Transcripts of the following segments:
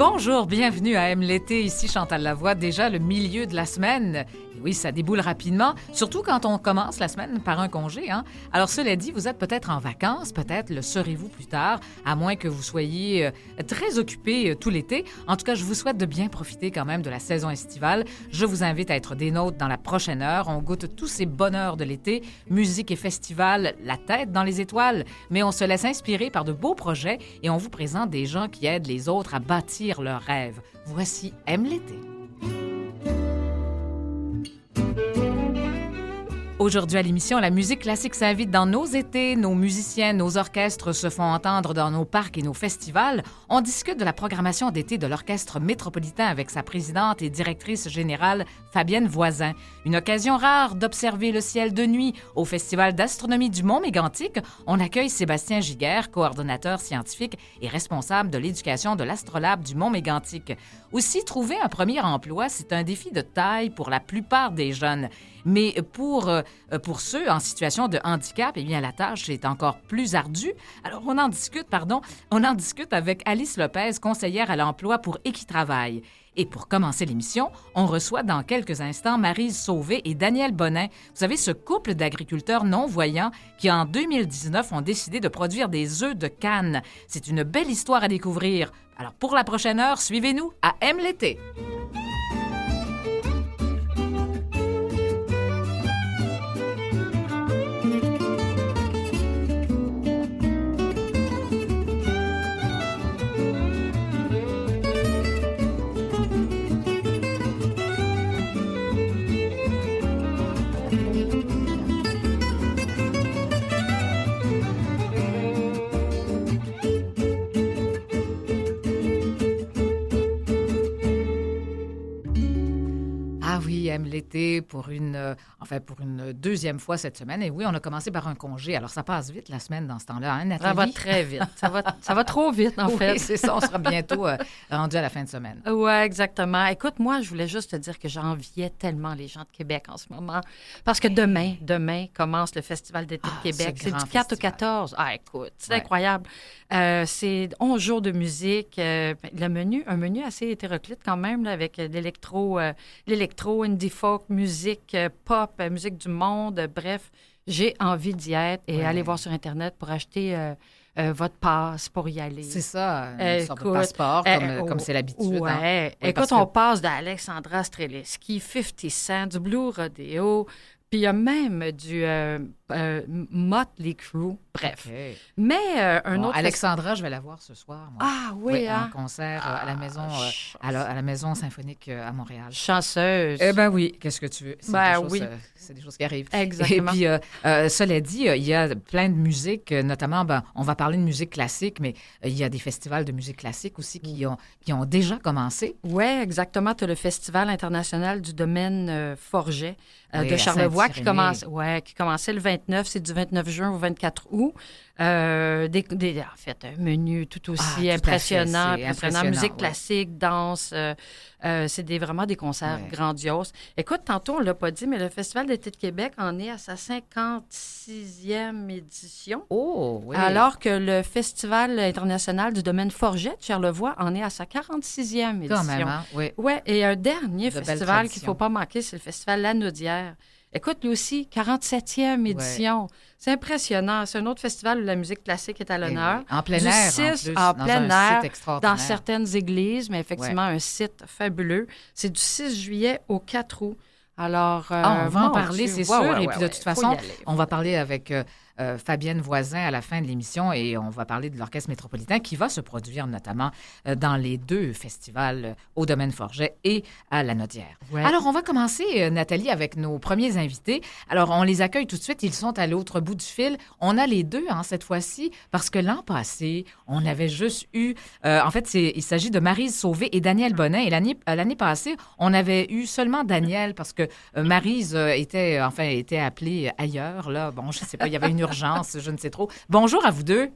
Bonjour, bienvenue à Aime l'été, ici Chantal Lavoie, déjà le milieu de la semaine. Et oui, ça déboule rapidement, surtout quand on commence la semaine par un congé. Alors cela dit, vous êtes peut-être en vacances, peut-être le serez-vous plus tard, à moins que vous soyez très occupé tout l'été. En tout cas, je vous souhaite de bien profiter quand même de la saison estivale. Je vous invite à être des nôtres dans la prochaine heure. On goûte tous ces bonheurs de l'été, musique et festival, la tête dans les étoiles. Mais on se laisse inspirer par de beaux projets et on vous présente des gens qui aident les autres à bâtir leurs rêves. Voici Aime l'été. Aujourd'hui à l'émission, la musique classique s'invite dans nos étés. Nos musiciens, nos orchestres se font entendre dans nos parcs et nos festivals. On discute de la programmation d'été de l'Orchestre métropolitain avec sa présidente et directrice générale, Fabienne Voisin. Une occasion rare d'observer le ciel de nuit. Au Festival d'astronomie du Mont-Mégantic, on accueille Sébastien Giguère, coordonnateur scientifique et responsable de l'éducation de l'Astrolabe du Mont-Mégantic. Aussi, trouver un premier emploi, c'est un défi de taille pour la plupart des jeunes. Mais pour ceux en situation de handicap, eh bien, la tâche est encore plus ardue. Alors, on en discute avec Alice Lopez, conseillère à l'emploi pour Équitravail. Et pour commencer l'émission, on reçoit dans quelques instants Maryse Sauvé et Daniel Bonin. Vous savez, ce couple d'agriculteurs non-voyants qui, en 2019, ont décidé de produire des œufs de canne. C'est une belle histoire à découvrir. Alors, pour la prochaine heure, suivez-nous à Aime l'été. Aime l'été pour une deuxième fois cette semaine. Et oui, on a commencé par un congé. Alors, ça passe vite la semaine dans ce temps-là, hein, Nathalie? Ça va très vite. Ça va trop vite, en fait. Oui, c'est ça. On sera bientôt rendu à la fin de semaine. Oui, exactement. Écoute, moi, je voulais juste te dire que j'enviais tellement les gens de Québec en ce moment. Parce que demain commence le Festival d'été de Québec. C'est du 4 au 14. Ah, écoute, c'est incroyable. C'est 11 jours de musique. Un menu assez hétéroclite quand même, là, avec l'électro, indie folk, musique pop, musique du monde. Bref, j'ai envie d'y être et aller voir sur Internet pour acheter votre passe pour y aller. C'est ça, une sorte de passeport, comme c'est l'habitude. Oui, écoute, on passe d'Alexandra Streleski, 50 Cent, du Blue Rodeo, puis il y a même du Motley Crue. Bref. Okay. Mais un autre... Alexandra, je vais la voir ce soir. Moi. Ah oui, en concert à la maison, à la Maison Symphonique à Montréal. Chanceuse. Eh bien oui, qu'est-ce que tu veux? C'est des choses qui arrivent. Exactement. Et puis, cela dit, il y a plein de musique, notamment, on va parler de musique classique, mais il y a des festivals de musique classique aussi qui ont déjà commencé. Oui, exactement. Tu as le Festival international du domaine Forget de Charlevoix qui commençait le 29, c'est du 29 juin au 24 août. En fait, un menu tout aussi impressionnant. Musique classique, danse. C'est vraiment des concerts grandioses. Écoute, tantôt, on ne l'a pas dit, mais le Festival d'été de Québec en est à sa 56e édition. Oh, oui. Alors que le Festival international du domaine Forget de Charlevoix en est à sa 46e édition. Quand même, hein? Oui. Oui, et un dernier festival qu'il ne faut pas manquer, c'est le Festival Lanaudière. Écoute, lui aussi, 47e édition. Ouais. C'est impressionnant. C'est un autre festival où la musique classique est à l'honneur. En plein air, en plein air, dans certaines églises, mais effectivement, un site fabuleux. C'est du 6 juillet au 4 août. Alors, on va en parler, c'est sûr. Et puis, de toute façon, on va parler avec Fabienne Voisin à la fin de l'émission et on va parler de l'Orchestre métropolitain qui va se produire notamment dans les deux festivals au Domaine Forget et à Lanaudière. Ouais. Alors, on va commencer, Nathalie, avec nos premiers invités. Alors, on les accueille tout de suite. Ils sont à l'autre bout du fil. On a les deux cette fois-ci parce que l'an passé, on avait juste eu... en fait, il s'agit de Maryse Sauvé et Daniel Bonin. Et l'année passée, on avait eu seulement Daniel parce que Maryse était appelée ailleurs. Là. Bon, je ne sais pas, il y avait une urgence, je ne sais trop. Bonjour à vous deux.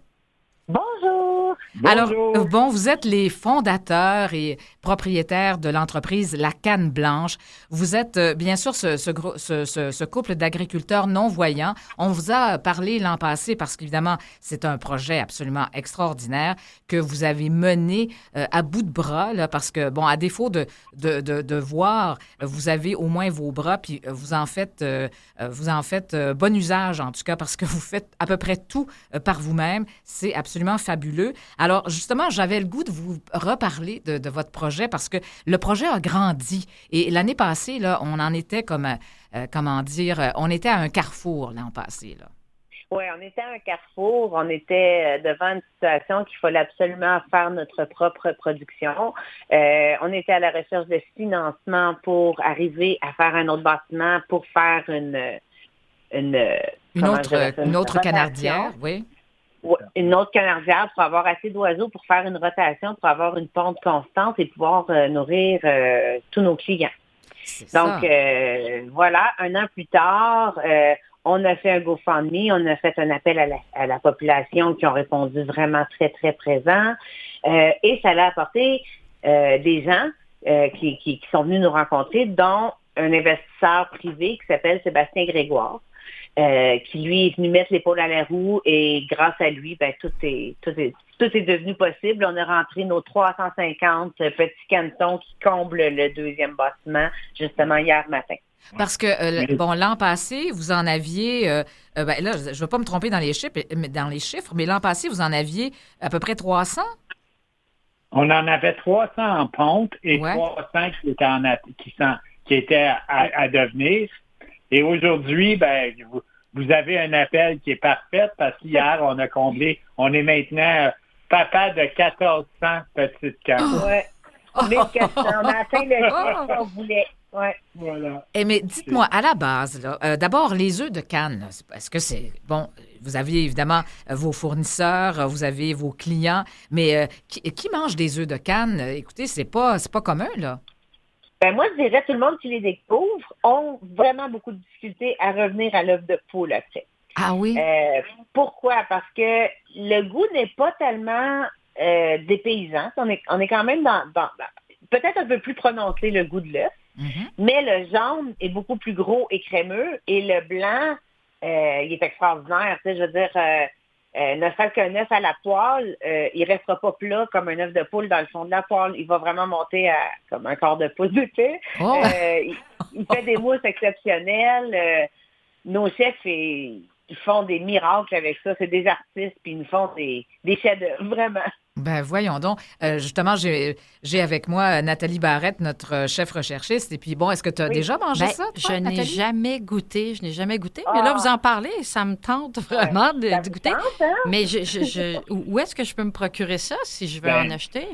Bonjour. Alors, Bonjour. bon, vous êtes les fondateurs et propriétaires de l'entreprise La Canne Blanche. Vous êtes, bien sûr, ce couple d'agriculteurs non-voyants. On vous a parlé l'an passé parce qu'évidemment, c'est un projet absolument extraordinaire que vous avez mené à bout de bras, là, parce que, bon, à défaut de voir, vous avez au moins vos bras, puis vous en faites bon usage, en tout cas, parce que vous faites à peu près tout par vous-même. C'est absolument fabuleux. Alors, justement, j'avais le goût de vous reparler de votre projet parce que le projet a grandi. Et l'année passée, là, on en était on était à un carrefour l'an passé, là. Oui, on était à un carrefour. On était devant une situation qu'il fallait absolument faire notre propre production. On était à la recherche de financement pour arriver à faire un autre bâtiment pour faire une autre canardière, oui. Une autre canardière pour avoir assez d'oiseaux pour faire une rotation, pour avoir une ponte constante et pouvoir nourrir tous nos clients. Donc, voilà, un an plus tard, on a fait un GoFundMe, on a fait un appel à la population qui ont répondu vraiment très, très présent. Et ça a apporté des gens qui sont venus nous rencontrer, dont un investisseur privé qui s'appelle Sébastien Grégoire. Qui lui est venu mettre l'épaule à la roue et grâce à lui, tout est devenu possible. On a rentré nos 350 petits cantons qui comblent le deuxième bâtiment justement hier matin. Parce que, l'an passé, vous en aviez, là, je ne vais pas me tromper dans les chiffres, mais l'an passé, vous en aviez à peu près 300? On en avait 300 en ponte et 300 qui étaient à devenir. Et aujourd'hui, vous avez un appel qui est parfait parce qu'hier, on a comblé, on est maintenant papa de 1400 petites cannes. Oui, 1400, on a atteint le chiffre qu'on voulait. Ouais. Voilà. Mais dites-moi, à la base, là, d'abord, les œufs de canne, là, est-ce que c'est... Bon, vous avez évidemment vos fournisseurs, vous avez vos clients, mais qui mange des œufs de canne? Écoutez, c'est pas commun, là. Moi, je dirais tout le monde qui les découvre ont vraiment beaucoup de difficultés à revenir à l'œuf de poule après. Ah oui? Pourquoi? Parce que le goût n'est pas tellement dépaysant. On est quand même dans peut-être un peu plus prononcé le goût de l'œuf, mais le jaune est beaucoup plus gros et crémeux et le blanc, il est extraordinaire. Tu sais, je veux dire, ne serait-ce qu'un œuf à la poêle, il restera pas plat comme un œuf de poule dans le fond de la poêle. Il va vraiment monter comme un quart de pouce de thé. Oh. Il fait des mousses exceptionnelles. Nos chefs, ils font des miracles avec ça. C'est des artistes, puis ils nous font des chefs-d'œuvre, vraiment. Ben voyons donc. Justement, j'ai avec moi Nathalie Barrette, notre chef recherchiste. Et puis bon, est-ce que tu as déjà mangé ça, toi, Nathalie? Je n'ai jamais goûté. Mais là, vous en parlez, ça me tente vraiment de goûter. Tente, hein? Mais où est-ce que je peux me procurer ça si je veux en acheter?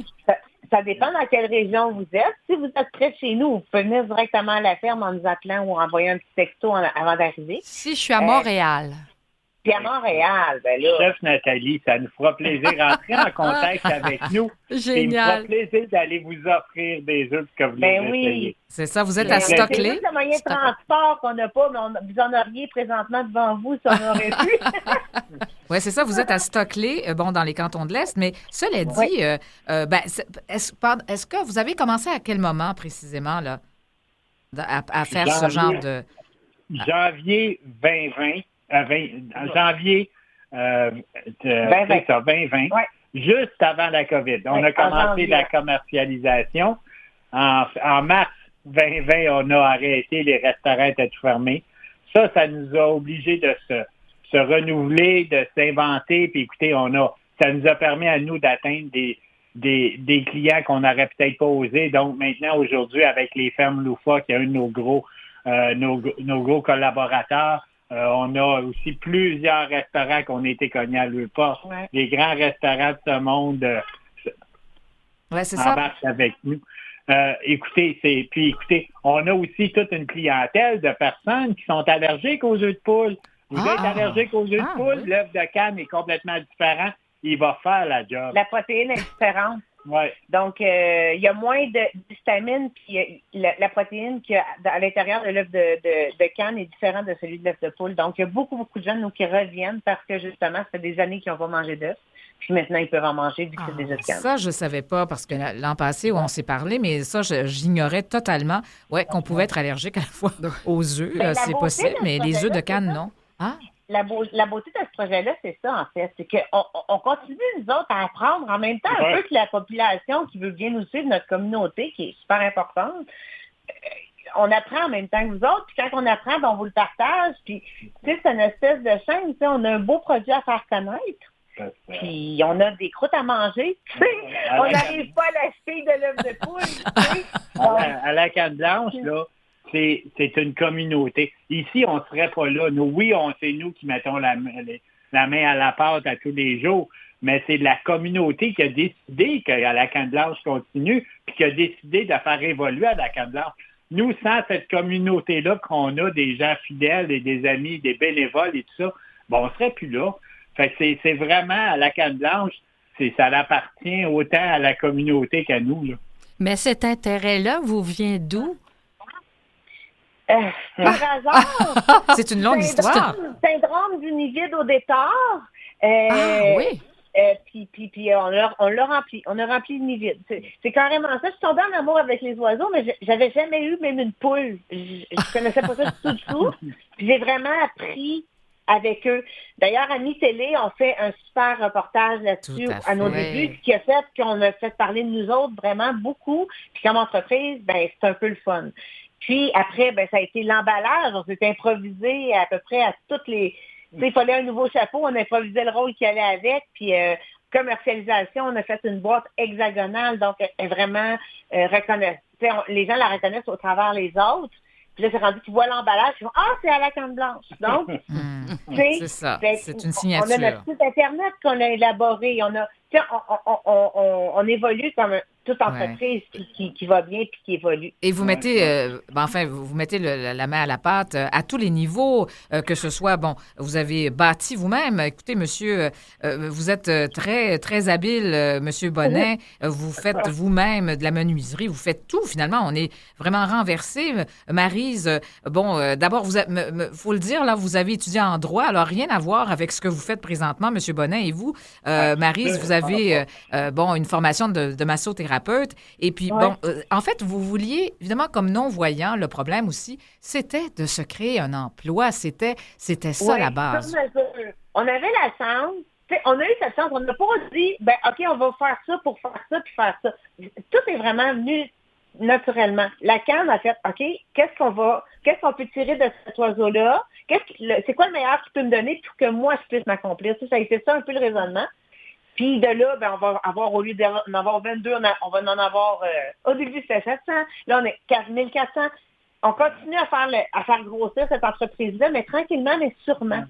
Ça dépend dans quelle région vous êtes. Si vous êtes près de chez nous, vous pouvez venir directement à la ferme en nous appelant ou envoyer un petit texto avant d'arriver. Si je suis à Montréal. Puis à Montréal, ben là... Chef Nathalie, ça nous fera plaisir d'entrer en contact avec nous. Génial. Il nous fera plaisir d'aller vous offrir des œufs que vous voulez essayer. C'est ça, vous êtes à Stockley. C'est juste le moyen de transport qu'on n'a pas, mais vous en auriez présentement devant vous si on aurait pu. Oui, c'est ça, vous êtes à Stockley, dans les cantons de l'Est, mais cela dit, est-ce que vous avez commencé à quel moment précisément là, à faire ce genre de... Janvier 2020. Janvier 2020, juste avant la COVID. On a commencé la commercialisation. En mars 2020, on a arrêté, les restaurants étaient tout fermés. Ça nous a obligés de se renouveler, de s'inventer. Puis écoutez, ça nous a permis à nous d'atteindre des clients qu'on n'aurait peut-être pas osé. Donc maintenant, aujourd'hui, avec les fermes Loufa, qui est un de nos gros collaborateurs, on a aussi plusieurs restaurants qu'on a été connus à leur porte. Ouais. Les grands restaurants de ce monde embarquent avec nous. Écoutez, on a aussi toute une clientèle de personnes qui sont allergiques aux œufs de poule. Vous êtes allergique aux œufs de poule, l'œuf de canne est complètement différent. Il va faire la job. La protéine est différente. Ouais. Donc, il y a moins d'histamine, puis la protéine qu'il y a à l'intérieur de l'œuf de canne est différente de celui de l'œuf de poule. Donc, il y a beaucoup de gens, nous, qui reviennent parce que, justement, ça fait des années qu'ils n'ont pas mangé d'œufs. Puis maintenant, ils peuvent en manger vu que c'est des œufs de canne. Ça, je ne savais pas parce que l'an passé, on s'est parlé, mais ça, j'ignorais totalement qu'on pouvait être allergique à la fois aux œufs. C'est possible, mais les œufs de canne, non. Ah? La beauté de ce projet-là, c'est ça, en fait. C'est qu'on continue, nous autres, à apprendre en même temps un peu que la population qui veut bien nous suivre, notre communauté, qui est super importante. On apprend en même temps que vous autres, puis quand on apprend, on vous le partage, puis tu sais, c'est une espèce de chaîne, tu sais, on a un beau produit à faire connaître, puis on a des croûtes à manger, tu sais, on n'arrive pas à l'acheter de l'œuf de poule, tu sais. À la canne blanche, là, c'est une communauté. Ici, on ne serait pas là. C'est nous qui mettons la main à la pâte à tous les jours, mais c'est la communauté qui a décidé qu'à la canne blanche continue, puis qui a décidé de faire évoluer à la canne blanche. Nous, sans cette communauté-là qu'on a, des gens fidèles et des amis, des bénévoles et tout ça, on ne serait plus là. Fait que c'est vraiment à la canne blanche, ça appartient autant à la communauté qu'à nous, là. Mais cet intérêt-là vous vient d'où? Par hasard. C'est une longue histoire. Syndrome du nid vide au départ. Oui. Puis on l'a rempli. On a rempli le nid vide. C'est carrément ça. Je suis tombée en amour avec les oiseaux, mais j'avais jamais eu même une poule. Je connaissais pas ça du tout. Puis j'ai vraiment appris avec eux. D'ailleurs, à Mi-Télé, on fait un super reportage là-dessus à nos débuts, ce qui a fait qu'on a fait parler de nous autres vraiment beaucoup. Puis comme entreprise, c'est un peu le fun. Puis après, ça a été l'emballage. On s'est improvisé à peu près à toutes les... Il fallait un nouveau chapeau, on improvisait le rôle qui allait avec. Puis commercialisation, on a fait une boîte hexagonale, donc elle est vraiment reconnaissable. Les gens la reconnaissent au travers les autres. Puis là, c'est rendu qu'ils voient l'emballage, ils font « Ah, c'est à la canne blanche! » Donc, c'est ça, c'est une signature. On a notre site Internet qu'on a élaboré. On évolue comme toute entreprise qui va bien puis qui évolue. Et vous mettez, vous mettez la main à la pâte à tous les niveaux, que ce soit, vous avez bâti vous-même. Écoutez, monsieur, vous êtes très, très habile, monsieur Bonnet. Vous faites vous-même de la menuiserie. Vous faites tout, finalement. On est vraiment renversé. Maryse, d'abord, faut le dire, là, vous avez étudié en droit, alors rien à voir avec ce que vous faites présentement, monsieur Bonnet et vous. Maryse, vous avez, une formation de massothérapeute. Et puis, en fait, vous vouliez, évidemment, comme non-voyant, le problème aussi, c'était de se créer un emploi. C'était ça, la base. On avait la chance. On a eu cette chance. On n'a pas dit, OK, on va faire ça pour faire ça puis faire ça. Tout est vraiment venu naturellement. La canne a fait, OK, qu'est-ce qu'on peut tirer de cet oiseau-là? C'est quoi le meilleur qu'il peut me donner pour que moi, je puisse m'accomplir? Ça a été ça un peu le raisonnement. Puis de là, on va avoir, au lieu d'en avoir 22, on va en avoir, au début, c'était 700. Là, on est 4400. On continue à faire grossir cette entreprise-là, mais tranquillement, mais sûrement.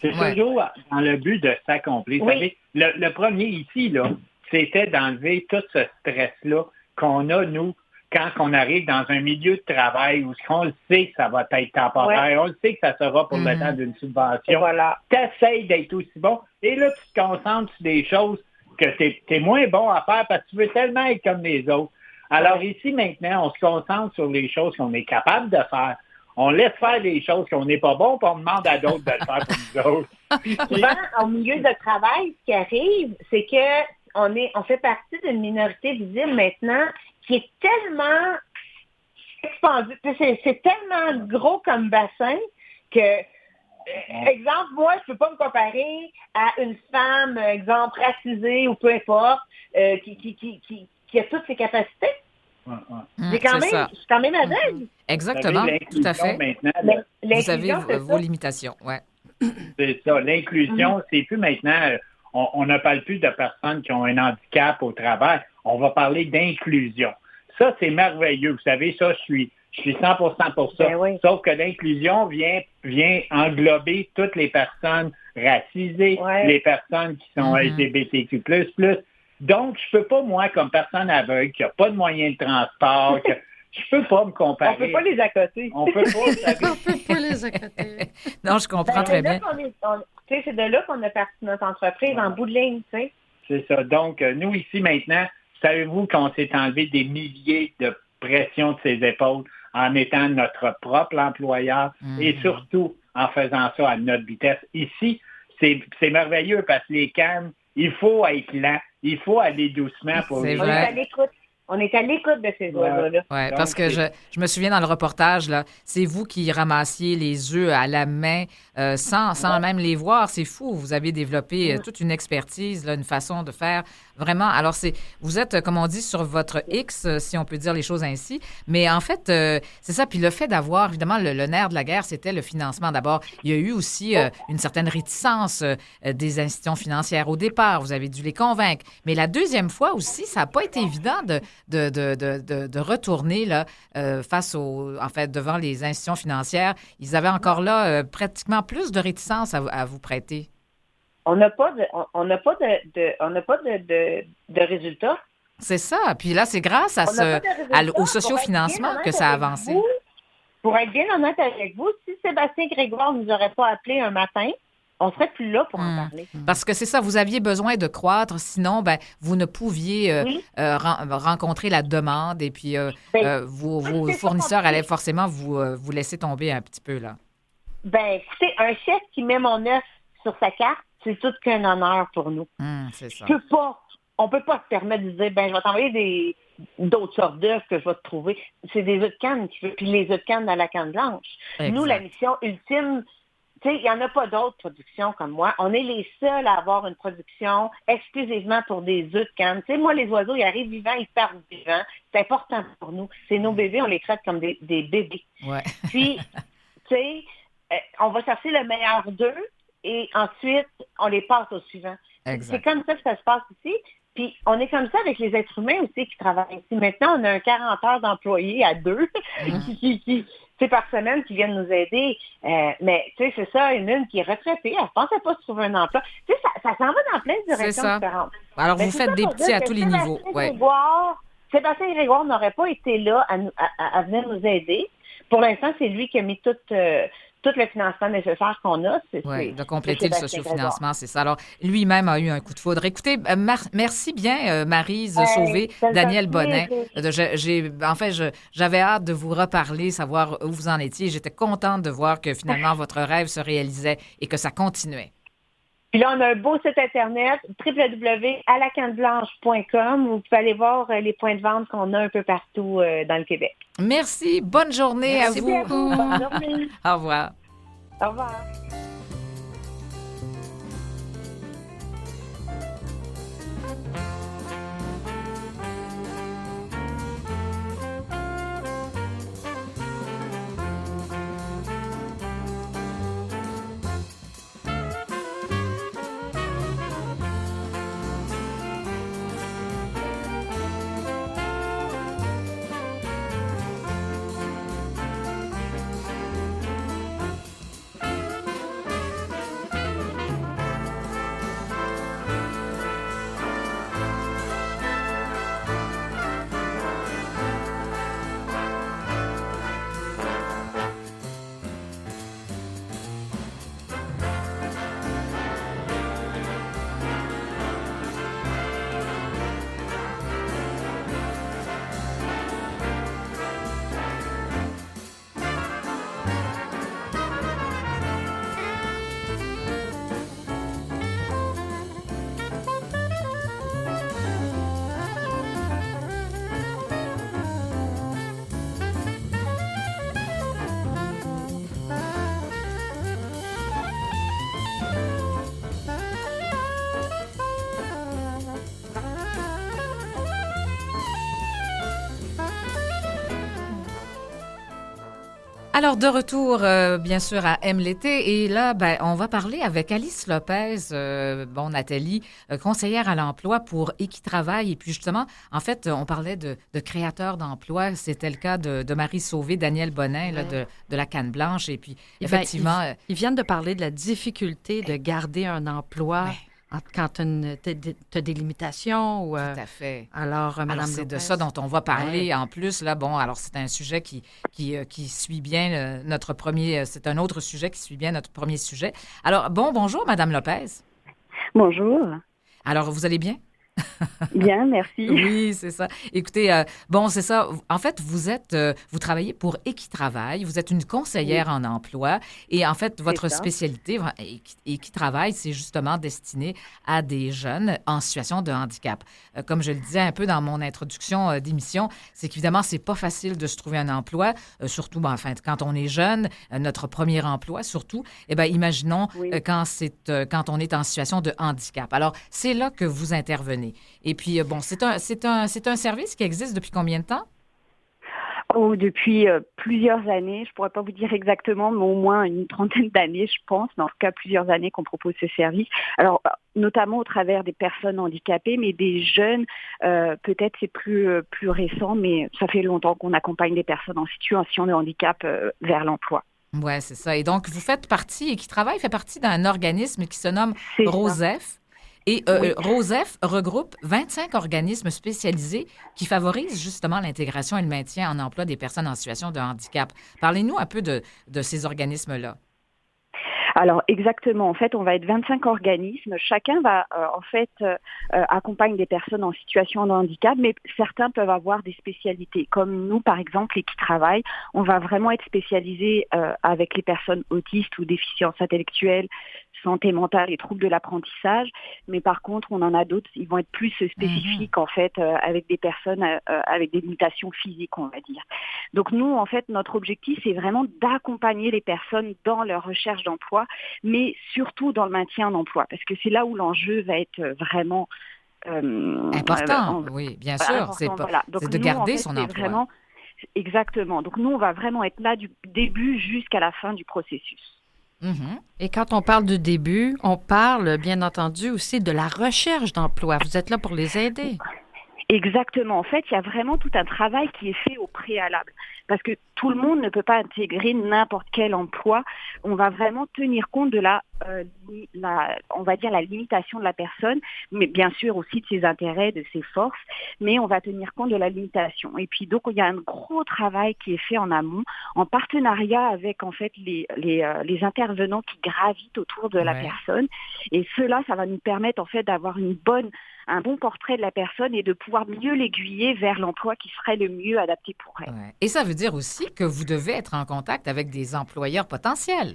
C'est toujours dans le but de s'accomplir. Vous savez, le premier ici, là, c'était d'enlever tout ce stress-là qu'on a, nous, quand on arrive dans un milieu de travail où on le sait que ça va être temporaire, on le sait que ça sera pour le temps d'une subvention. Voilà. Tu essaies d'être aussi bon. Et là, tu te concentres sur des choses que tu es moins bon à faire parce que tu veux tellement être comme les autres. Alors ici, maintenant, on se concentre sur les choses qu'on est capable de faire. On laisse faire des choses qu'on n'est pas bon, puis on demande à d'autres de le faire pour nous autres. Souvent, au milieu de travail, ce qui arrive, c'est que on fait partie d'une minorité visible maintenant qui est tellement expandu. C'est tellement gros comme bassin que, exemple, moi, je peux pas me comparer à une femme, exemple, racisée ou peu importe, qui a toutes ses capacités. Je suis quand même aveugle. Exactement, tout à fait. Vous avez vos limitations, C'est ça. L'inclusion, c'est plus maintenant, on ne parle plus de personnes qui ont un handicap au travail. On va parler d'inclusion. Ça, c'est merveilleux. Vous savez, ça, je suis 100% pour ça. Sauf que l'inclusion vient englober toutes les personnes racisées, les personnes qui sont LGBTQ+. Donc, je peux pas, moi, comme personne aveugle, qui n'a pas de moyens de transport, je peux pas me comparer. On peut pas les accoter. On peut pas. On peut pas les accoter. Non, je comprends très bien. C'est de là qu'on a parti notre entreprise en bout de ligne, tu sais. C'est ça. Donc, nous, ici, maintenant, savez-vous qu'on s'est enlevé des milliers de pressions de ses épaules en étant notre propre employeur et surtout en faisant ça à notre vitesse. Ici, c'est merveilleux parce que les cannes, il faut être lent. Il faut aller doucement pour C'est les vrai. On est à l'écoute. On est à l'écoute de ces oiseaux-là. Oui, Donc, parce que je me souviens dans le reportage, là, c'est vous qui ramassiez les œufs à la main sans même les voir. C'est fou. Vous avez développé toute une expertise, là, une façon de faire. Vraiment. Alors, vous êtes, comme on dit, sur votre X, si on peut dire les choses ainsi. Mais en fait, c'est ça. Puis le fait d'avoir, évidemment, le nerf de la guerre, c'était le financement. D'abord, il y a eu aussi une certaine réticence des institutions financières au départ. Vous avez dû les convaincre. Mais la deuxième fois aussi, ça n'a pas été évident de retourner là, devant les institutions financières. Ils avaient encore là pratiquement plus de réticence à vous prêter. On n'a pas de résultats. C'est ça. Puis là, c'est grâce au sociofinancement que ça a avancé. Pour être bien honnête avec vous, si Sébastien Grégoire ne nous aurait pas appelé un matin, on serait plus là pour en parler. Parce que c'est ça, vous aviez besoin de croître, sinon, vous ne pouviez rencontrer la demande et puis vos fournisseurs allaient forcément vous laisser tomber un petit peu, là. Écoutez, un chef qui met mon œuf sur sa carte, c'est tout qu'un honneur pour nous. C'est ça. On peut pas se permettre de dire, je vais t'envoyer d'autres sortes d'œufs que je vais te trouver. C'est des œufs de canne qui veut, puis les œufs de canne dans la canne blanche. Exact. Nous, la mission ultime, il n'y en a pas d'autres productions comme moi. On est les seuls à avoir une production exclusivement pour des œufs de canne. Moi, les oiseaux, ils arrivent vivants, ils partent vivants. C'est important pour nous. C'est nos bébés, on les traite comme des bébés. Ouais. Puis, on va chercher le meilleur d'eux et ensuite, on les passe au suivant. Exact. C'est comme ça que ça se passe ici. Puis, on est comme ça avec les êtres humains aussi qui travaillent ici. Maintenant, on a un 40 heures d'employés à 2 qui par semaine qui viennent nous aider. Mais, c'est ça, une qui est retraitée. Elle ne pensait pas se trouver un emploi. Ça s'en va dans plein de directions différentes. Alors, vous faites des petits à tous les niveaux. Sébastien Grégoire n'aurait pas été là à venir nous aider. Pour l'instant, c'est lui qui a mis tout le financement nécessaire qu'on a. De compléter le sociofinancement, c'est ça. Alors, lui-même a eu un coup de foudre. Écoutez, merci bien, Maryse Sauvé, Daniel Bonnet. J'avais hâte de vous reparler, savoir où vous en étiez. J'étais contente de voir que finalement, votre rêve se réalisait et que ça continuait. Puis là, on a un beau site Internet, www.alacanneblanche.com, où vous pouvez aller voir les points de vente qu'on a un peu partout dans le Québec. Merci. Bonne journée à vous. Bonne journée. Au revoir. Au revoir. Alors, de retour, bien sûr, à Aime l'été. Et là, on va parler avec Alice Lopez, Nathalie, conseillère à l'emploi pour Équitravail. Et puis, justement, en fait, on parlait de créateurs d'emplois. C'était le cas de Marie Sauvé, Daniel Bonnet, là, de la Canne Blanche. Et puis, effectivement... Ils viennent de parler de la difficulté de garder un emploi... Quand tu as des limitations. Ou, tout à fait. Alors, Mme c'est Lopez. de ça dont on va parler en plus. Là, alors c'est un sujet qui suit bien notre premier... C'est un autre sujet qui suit bien notre premier sujet. Alors, bonjour, Mme Lopez. Bonjour. Alors, vous allez bien? Bien, merci. Oui, c'est ça. Écoutez, bon, c'est ça. En fait, vous travaillez pour Équitravail. Vous êtes une conseillère en emploi. Et en fait, votre spécialité, Équitravail, c'est justement destiné à des jeunes en situation de handicap. Comme je le disais un peu dans mon introduction d'émission, c'est qu'évidemment, c'est pas facile de se trouver un emploi, surtout, quand on est jeune, notre premier emploi, surtout. Eh bien, imaginons quand on est en situation de handicap. Alors, c'est là que vous intervenez. Et puis, c'est un service qui existe depuis combien de temps? Oh, depuis plusieurs années, je pourrais pas vous dire exactement, mais au moins une trentaine d'années, je pense, mais en tout cas plusieurs années qu'on propose ce service. Alors, notamment au travers des personnes handicapées, mais des jeunes, peut-être c'est plus récent, mais ça fait longtemps qu'on accompagne des personnes en situation de handicap vers l'emploi. Oui, c'est ça. Et donc, Équitravail fait partie d'un organisme qui se nomme ROSEF. Et ROSEF regroupe 25 organismes spécialisés qui favorisent justement l'intégration et le maintien en emploi des personnes en situation de handicap. Parlez-nous un peu de ces organismes-là. Alors exactement, en fait, on va être 25 organismes. Chacun va accompagne des personnes en situation de handicap, mais certains peuvent avoir des spécialités. Comme nous, par exemple, Équitravail, on va vraiment être spécialisés avec les personnes autistes ou déficiences intellectuelles, santé mentale et troubles de l'apprentissage. Mais par contre, on en a d'autres, ils vont être plus spécifiques en fait avec des personnes avec des limitations physiques, on va dire. Donc nous, en fait, notre objectif, c'est vraiment d'accompagner les personnes dans leur recherche d'emploi, mais surtout dans le maintien en emploi, parce que c'est là où l'enjeu va être vraiment important. Oui, bien sûr. C'est de garder son emploi. Vraiment, exactement. Donc nous, on va vraiment être là du début jusqu'à la fin du processus. Mm-hmm. Et quand on parle du début, on parle bien entendu aussi de la recherche d'emploi. Vous êtes là pour les aider. Exactement. En fait, il y a vraiment tout un travail qui est fait au préalable. Parce que tout le monde ne peut pas intégrer n'importe quel emploi. On va vraiment tenir compte de on va dire la limitation de la personne, mais bien sûr aussi de ses intérêts, de ses forces, mais on va tenir compte de la limitation. Et puis donc, il y a un gros travail qui est fait en amont, en partenariat avec en fait les intervenants qui gravitent autour de la personne. Et cela, ça va nous permettre en fait d'avoir un bon portrait de la personne et de pouvoir mieux l'aiguiller vers l'emploi qui serait le mieux adapté pour elle. Ouais. Et ça veut dire aussi que vous devez être en contact avec des employeurs potentiels.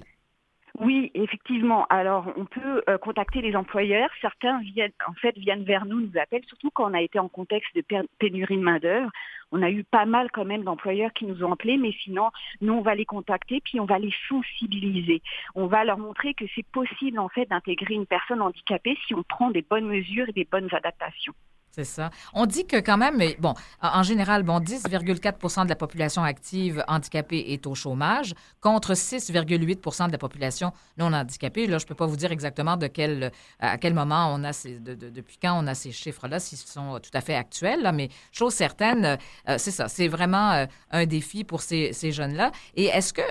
Oui, effectivement. Alors, on peut contacter les employeurs. Certains viennent vers nous appellent, surtout quand on a été en contexte de pénurie de main-d'œuvre. On a eu pas mal quand même d'employeurs qui nous ont appelés, mais sinon, nous, on va les contacter, puis on va les sensibiliser. On va leur montrer que c'est possible, en fait, d'intégrer une personne handicapée si on prend des bonnes mesures et des bonnes adaptations. C'est ça. On dit que quand même, en général, 10,4 % de la population active handicapée est au chômage, contre 6,8 % de la population non handicapée. Là, je ne peux pas vous dire exactement à quel moment on a depuis quand on a ces chiffres-là, s'ils sont tout à fait actuels, là, mais chose certaine, c'est ça. C'est vraiment un défi pour ces jeunes-là. Et est-ce que,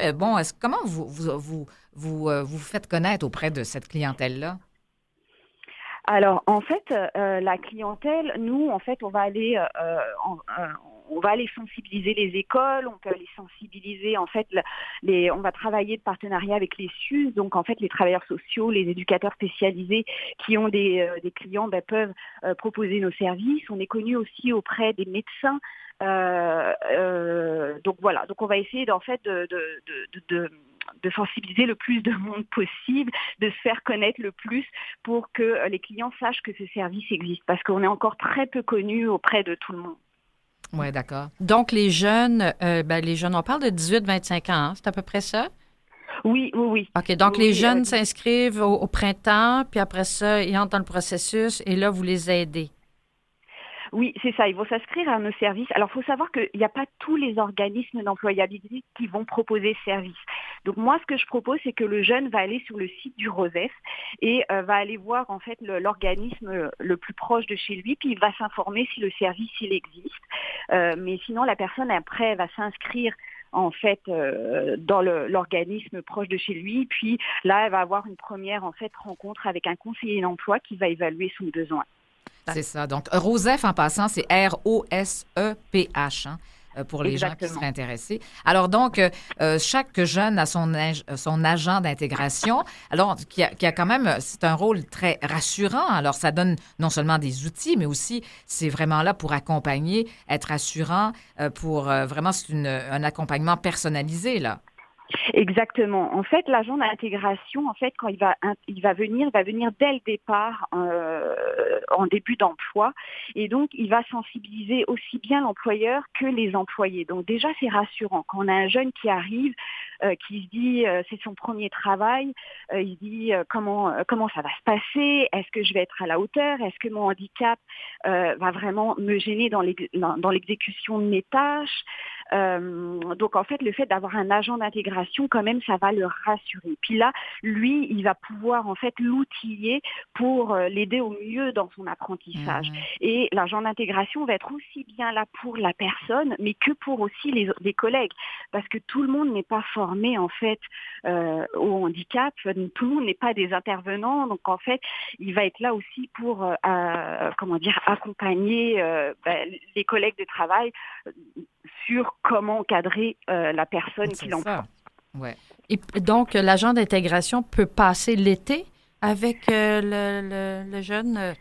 comment vous faites connaître auprès de cette clientèle-là? Alors, en fait, la clientèle, nous, en fait, on va aller sensibiliser les écoles, on peut aller sensibiliser, en fait, on va travailler de partenariat avec les SUS, donc en fait, les travailleurs sociaux, les éducateurs spécialisés qui ont des clients peuvent proposer nos services. On est connu aussi auprès des médecins. Donc voilà, donc on va essayer en fait de sensibiliser le plus de monde possible, de se faire connaître le plus pour que les clients sachent que ce service existe, parce qu'on est encore très peu connu auprès de tout le monde. Oui, d'accord. Donc, les jeunes, on parle de 18-25 ans, hein? C'est à peu près ça? Oui. OK, donc les jeunes s'inscrivent au printemps, puis après ça, ils entrent dans le processus, et là, vous les aidez. Oui, c'est ça. Ils vont s'inscrire à nos services. Alors, il faut savoir qu'il n'y a pas tous les organismes d'employabilité qui vont proposer ce service. Donc, moi, ce que je propose, c'est que le jeune va aller sur le site du ROSEF et va aller voir, en fait, l'organisme le plus proche de chez lui, puis il va s'informer si le service, il existe. Mais sinon, la personne, après, va s'inscrire en fait dans l'organisme proche de chez lui, puis là, elle va avoir une première, en fait, rencontre avec un conseiller d'emploi qui va évaluer son besoin. C'est ça. Donc, ROSEF, en passant, c'est ROSEPH. pour les gens qui seraient intéressés. Alors donc, chaque jeune a son agent d'intégration. Alors, qui a quand même, c'est un rôle très rassurant. Alors, ça donne non seulement des outils, mais aussi, c'est vraiment là pour accompagner, être rassurant, pour vraiment, c'est un accompagnement personnalisé, là. Exactement. En fait, l'agent d'intégration, en fait, quand il va venir dès le départ en début d'emploi, et donc il va sensibiliser aussi bien l'employeur que les employés. Donc déjà, c'est rassurant quand on a un jeune qui arrive, qui se dit c'est son premier travail, il se dit comment ça va se passer, est-ce que je vais être à la hauteur, est-ce que mon handicap va vraiment me gêner dans l'exécution de mes tâches. Donc en fait, le fait d'avoir un agent d'intégration, quand même, ça va le rassurer. Puis là, lui, il va pouvoir en fait l'outiller pour l'aider au mieux dans son apprentissage. Et l'agent d'intégration va être aussi bien là pour la personne, mais que pour aussi les collègues, parce que tout le monde n'est pas formé en fait au handicap, tout le monde n'est pas des intervenants. Donc en fait, il va être là aussi pour accompagner les collègues de travail sur comment encadrer la personne qui l'emploie. Ouais. Et donc, l'agent d'intégration peut passer l'été avec le jeune?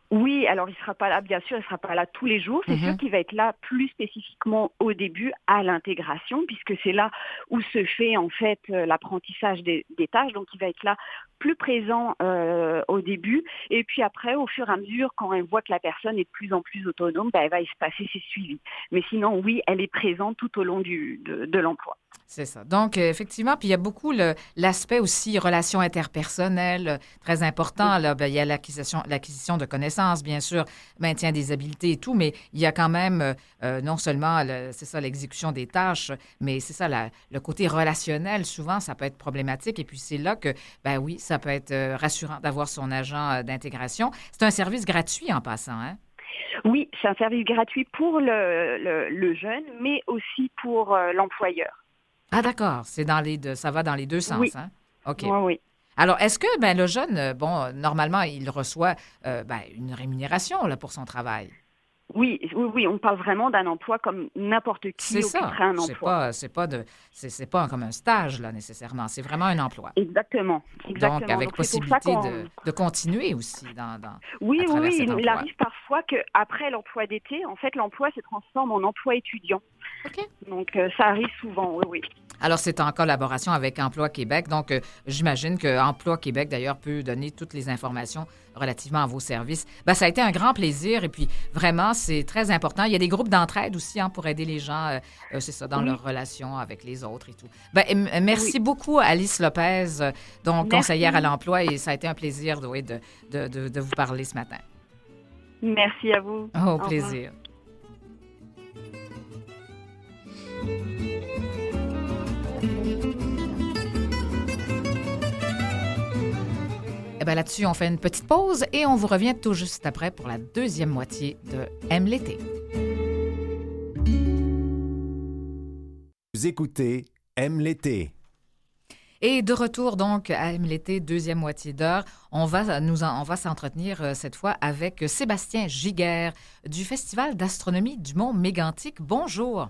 Oui, alors il sera pas là, bien sûr, il sera pas là tous les jours. C'est sûr qu'il va être là plus spécifiquement au début à l'intégration, puisque c'est là où se fait en fait l'apprentissage des tâches. Donc il va être là plus présent au début, et puis après, au fur et à mesure, quand elle voit que la personne est de plus en plus autonome, elle va se passer ses suivis. Mais sinon, oui, elle est présente tout au long de l'emploi. C'est ça. Donc, effectivement, puis il y a beaucoup l'aspect aussi relations interpersonnelles, très important. Là, il y a l'acquisition de connaissances, bien sûr, maintien des habiletés et tout, mais il y a quand même non seulement, c'est ça, l'exécution des tâches, mais c'est ça, le côté relationnel, souvent, ça peut être problématique. Et puis, c'est là que, oui, ça peut être rassurant d'avoir son agent d'intégration. C'est un service gratuit en passant, hein? Oui, c'est un service gratuit pour le jeune, mais aussi pour l'employeur. Ah, d'accord. Ça va dans les deux sens, oui. Hein? OK. Oui. Alors, est-ce que le jeune, normalement, il reçoit une rémunération là, pour son travail? Oui, on parle vraiment d'un emploi comme n'importe qui occuperait un emploi. C'est pas comme un stage, là, nécessairement. C'est vraiment un emploi. Exactement. Donc, avec possibilité de continuer aussi dans Oui, à travers cet emploi. Il arrive parfois qu'après l'emploi d'été, en fait, l'emploi se transforme en emploi étudiant. OK. Donc, ça arrive souvent, oui. Alors, c'est en collaboration avec Emploi Québec. Donc, j'imagine que Emploi Québec, d'ailleurs, peut donner toutes les informations relativement à vos services. Ça a été un grand plaisir et puis vraiment, c'est très important. Il y a des groupes d'entraide aussi pour aider les gens, c'est ça, dans leurs relations avec les autres et tout. Merci beaucoup, Alice Lopez, donc conseillère à l'emploi, et ça a été un plaisir de vous parler ce matin. Merci à vous. Au plaisir. Là-dessus, on fait une petite pause et on vous revient tout juste après pour la deuxième moitié de Aime l'été. Vous écoutez Aime l'été. Et de retour donc à Aime l'été, deuxième moitié d'heure, on va s'entretenir cette fois avec Sébastien Giguère du Festival d'astronomie du Mont Mégantic. Bonjour.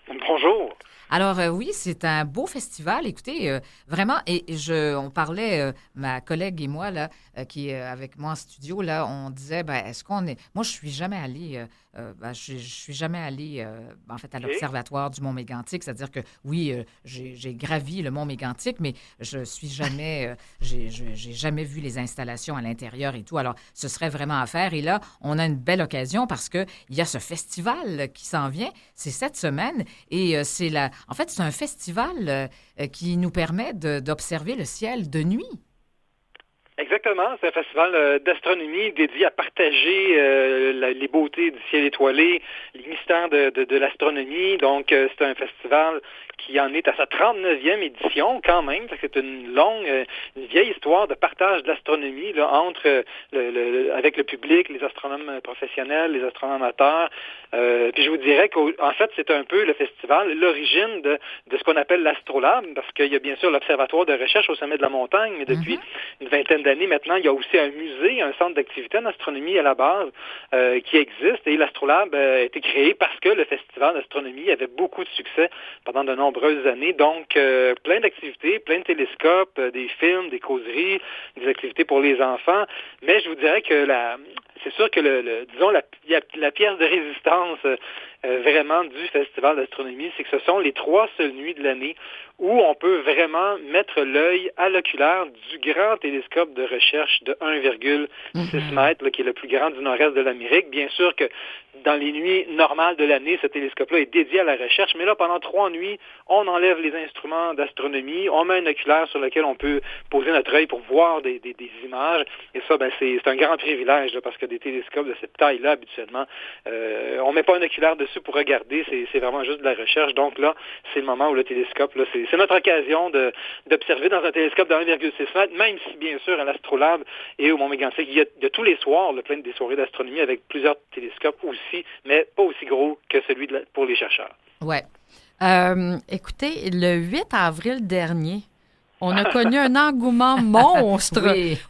Bonjour. Alors oui, c'est un beau festival. Écoutez, vraiment, on parlait, ma collègue et moi, là, qui est avec moi en studio, là, on disait, est-ce qu'on est... Moi, je suis jamais allée, je suis jamais allée, en fait, à l'Observatoire du Mont Mégantic. C'est-à-dire que, oui, j'ai gravi le Mont Mégantic, mais je suis jamais... j'ai jamais vu les installations à l'intérieur et tout. Alors, ce serait vraiment à faire. Et là, on a une belle occasion parce qu'il y a ce festival qui s'en vient. C'est cette semaine. Et en fait, c'est un festival qui nous permet d'observer le ciel de nuit. Exactement, c'est un festival d'astronomie dédié à partager les beautés du ciel étoilé, les mystères de l'astronomie. Donc, c'est un festival qui en est à sa 39e édition quand même, parce que c'est une vieille histoire de partage de l'astronomie là, entre avec le public, les astronomes professionnels, les astronomes amateurs. Puis je vous dirais qu'en fait, c'est un peu le festival, l'origine de ce qu'on appelle l'Astrolabe, parce qu'il y a bien sûr l'Observatoire de recherche au sommet de la montagne, mais depuis une vingtaine dizaine d'années maintenant, il y a aussi un musée, un centre d'activité en astronomie à la base qui existe, et l'Astrolabe a été créé parce que le festival d'astronomie avait beaucoup de succès pendant de nombreuses années. Donc, plein d'activités, plein de télescopes, des films, des causeries, des activités pour les enfants. Mais je vous dirais que c'est sûr que la pièce de résistance vraiment du Festival d'astronomie, c'est que ce sont les 3 seules nuits de l'année où on peut vraiment mettre l'œil à l'oculaire du grand télescope de recherche de 1,6 mètres, qui est le plus grand du nord-est de l'Amérique. Bien sûr que dans les nuits normales de l'année, ce télescope-là est dédié à la recherche, mais là, pendant 3 nuits, on enlève les instruments d'astronomie, on met un oculaire sur lequel on peut poser notre œil pour voir des images, et ça, c'est un grand privilège, là, parce que des télescopes de cette taille-là, habituellement, on met pas un oculaire dessus pour regarder, c'est vraiment juste de la recherche. Donc là, c'est le moment où le télescope, là, c'est notre occasion d'observer dans un télescope de 1,6 mètres, même si, bien sûr, à l'Astrolabe et au Mont-Mégantic, il y a tous les soirs plein des soirées d'astronomie avec plusieurs télescopes aussi, mais pas aussi gros que celui pour les chercheurs. Oui. Écoutez, le 8 avril dernier, on a connu un engouement monstre,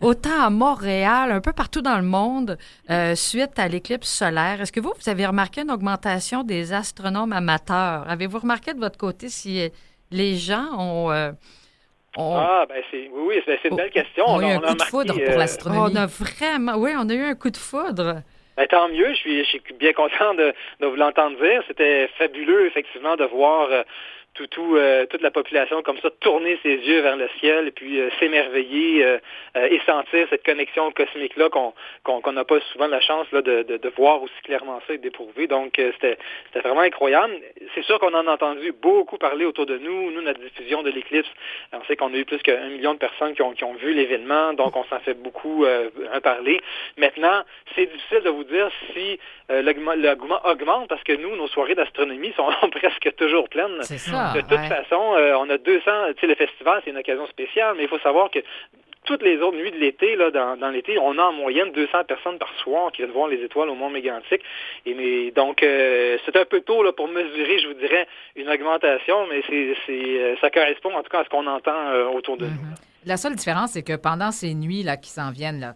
autant à Montréal, un peu partout dans le monde, suite à l'éclipse solaire. Est-ce que vous avez remarqué une augmentation des astronomes amateurs? Avez-vous remarqué de votre côté si les gens ont... c'est une belle question. On a eu un coup de foudre pour l'astronomie. On a eu un coup de foudre. Tant mieux, je suis bien content de vous l'entendre dire. C'était fabuleux, effectivement, de voir toute la population comme ça tourner ses yeux vers le ciel et puis s'émerveiller et sentir cette connexion cosmique-là qu'on n'a pas souvent la chance là, de voir aussi clairement ça et d'éprouver. Donc, c'était vraiment incroyable. C'est sûr qu'on en a entendu beaucoup parler autour de nous. Nous, notre diffusion de l'éclipse, on sait qu'on a eu plus qu'1 million de personnes qui ont vu l'événement, donc on s'en fait beaucoup parler. Maintenant, c'est difficile de vous dire si l'engouement augmente parce que nous, nos soirées d'astronomie sont presque toujours pleines. C'est ça. De toute façon, on a 200, le festival, c'est une occasion spéciale, mais il faut savoir que toutes les autres nuits de l'été, là, dans l'été, on a en moyenne 200 personnes par soir qui viennent voir les étoiles au Mont-Mégantic. Donc, c'est un peu tôt là, pour mesurer, je vous dirais, une augmentation, mais ça correspond en tout cas à ce qu'on entend autour de nous. La seule différence, c'est que pendant ces nuits là, qui s'en viennent là,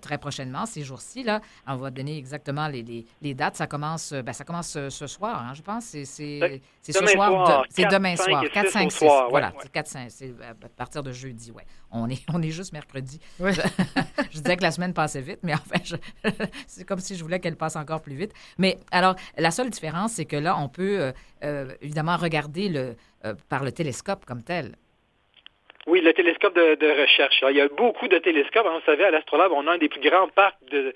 très prochainement, ces jours-ci, là, on va donner exactement les dates. Ça commence ce soir, hein, je pense. C'est ce soir. C'est demain soir. 4, 5, 6. Voilà, c'est 4, 5. C'est à partir de jeudi, ouais. On est juste mercredi. Oui. Je disais que la semaine passait vite, mais enfin, c'est comme si je voulais qu'elle passe encore plus vite. Mais alors, la seule différence, c'est que là, on peut évidemment regarder par le télescope comme tel. Oui, le télescope de recherche. Il y a beaucoup de télescopes. Vous savez, à l'Astrolabe, on a un des plus grands parcs de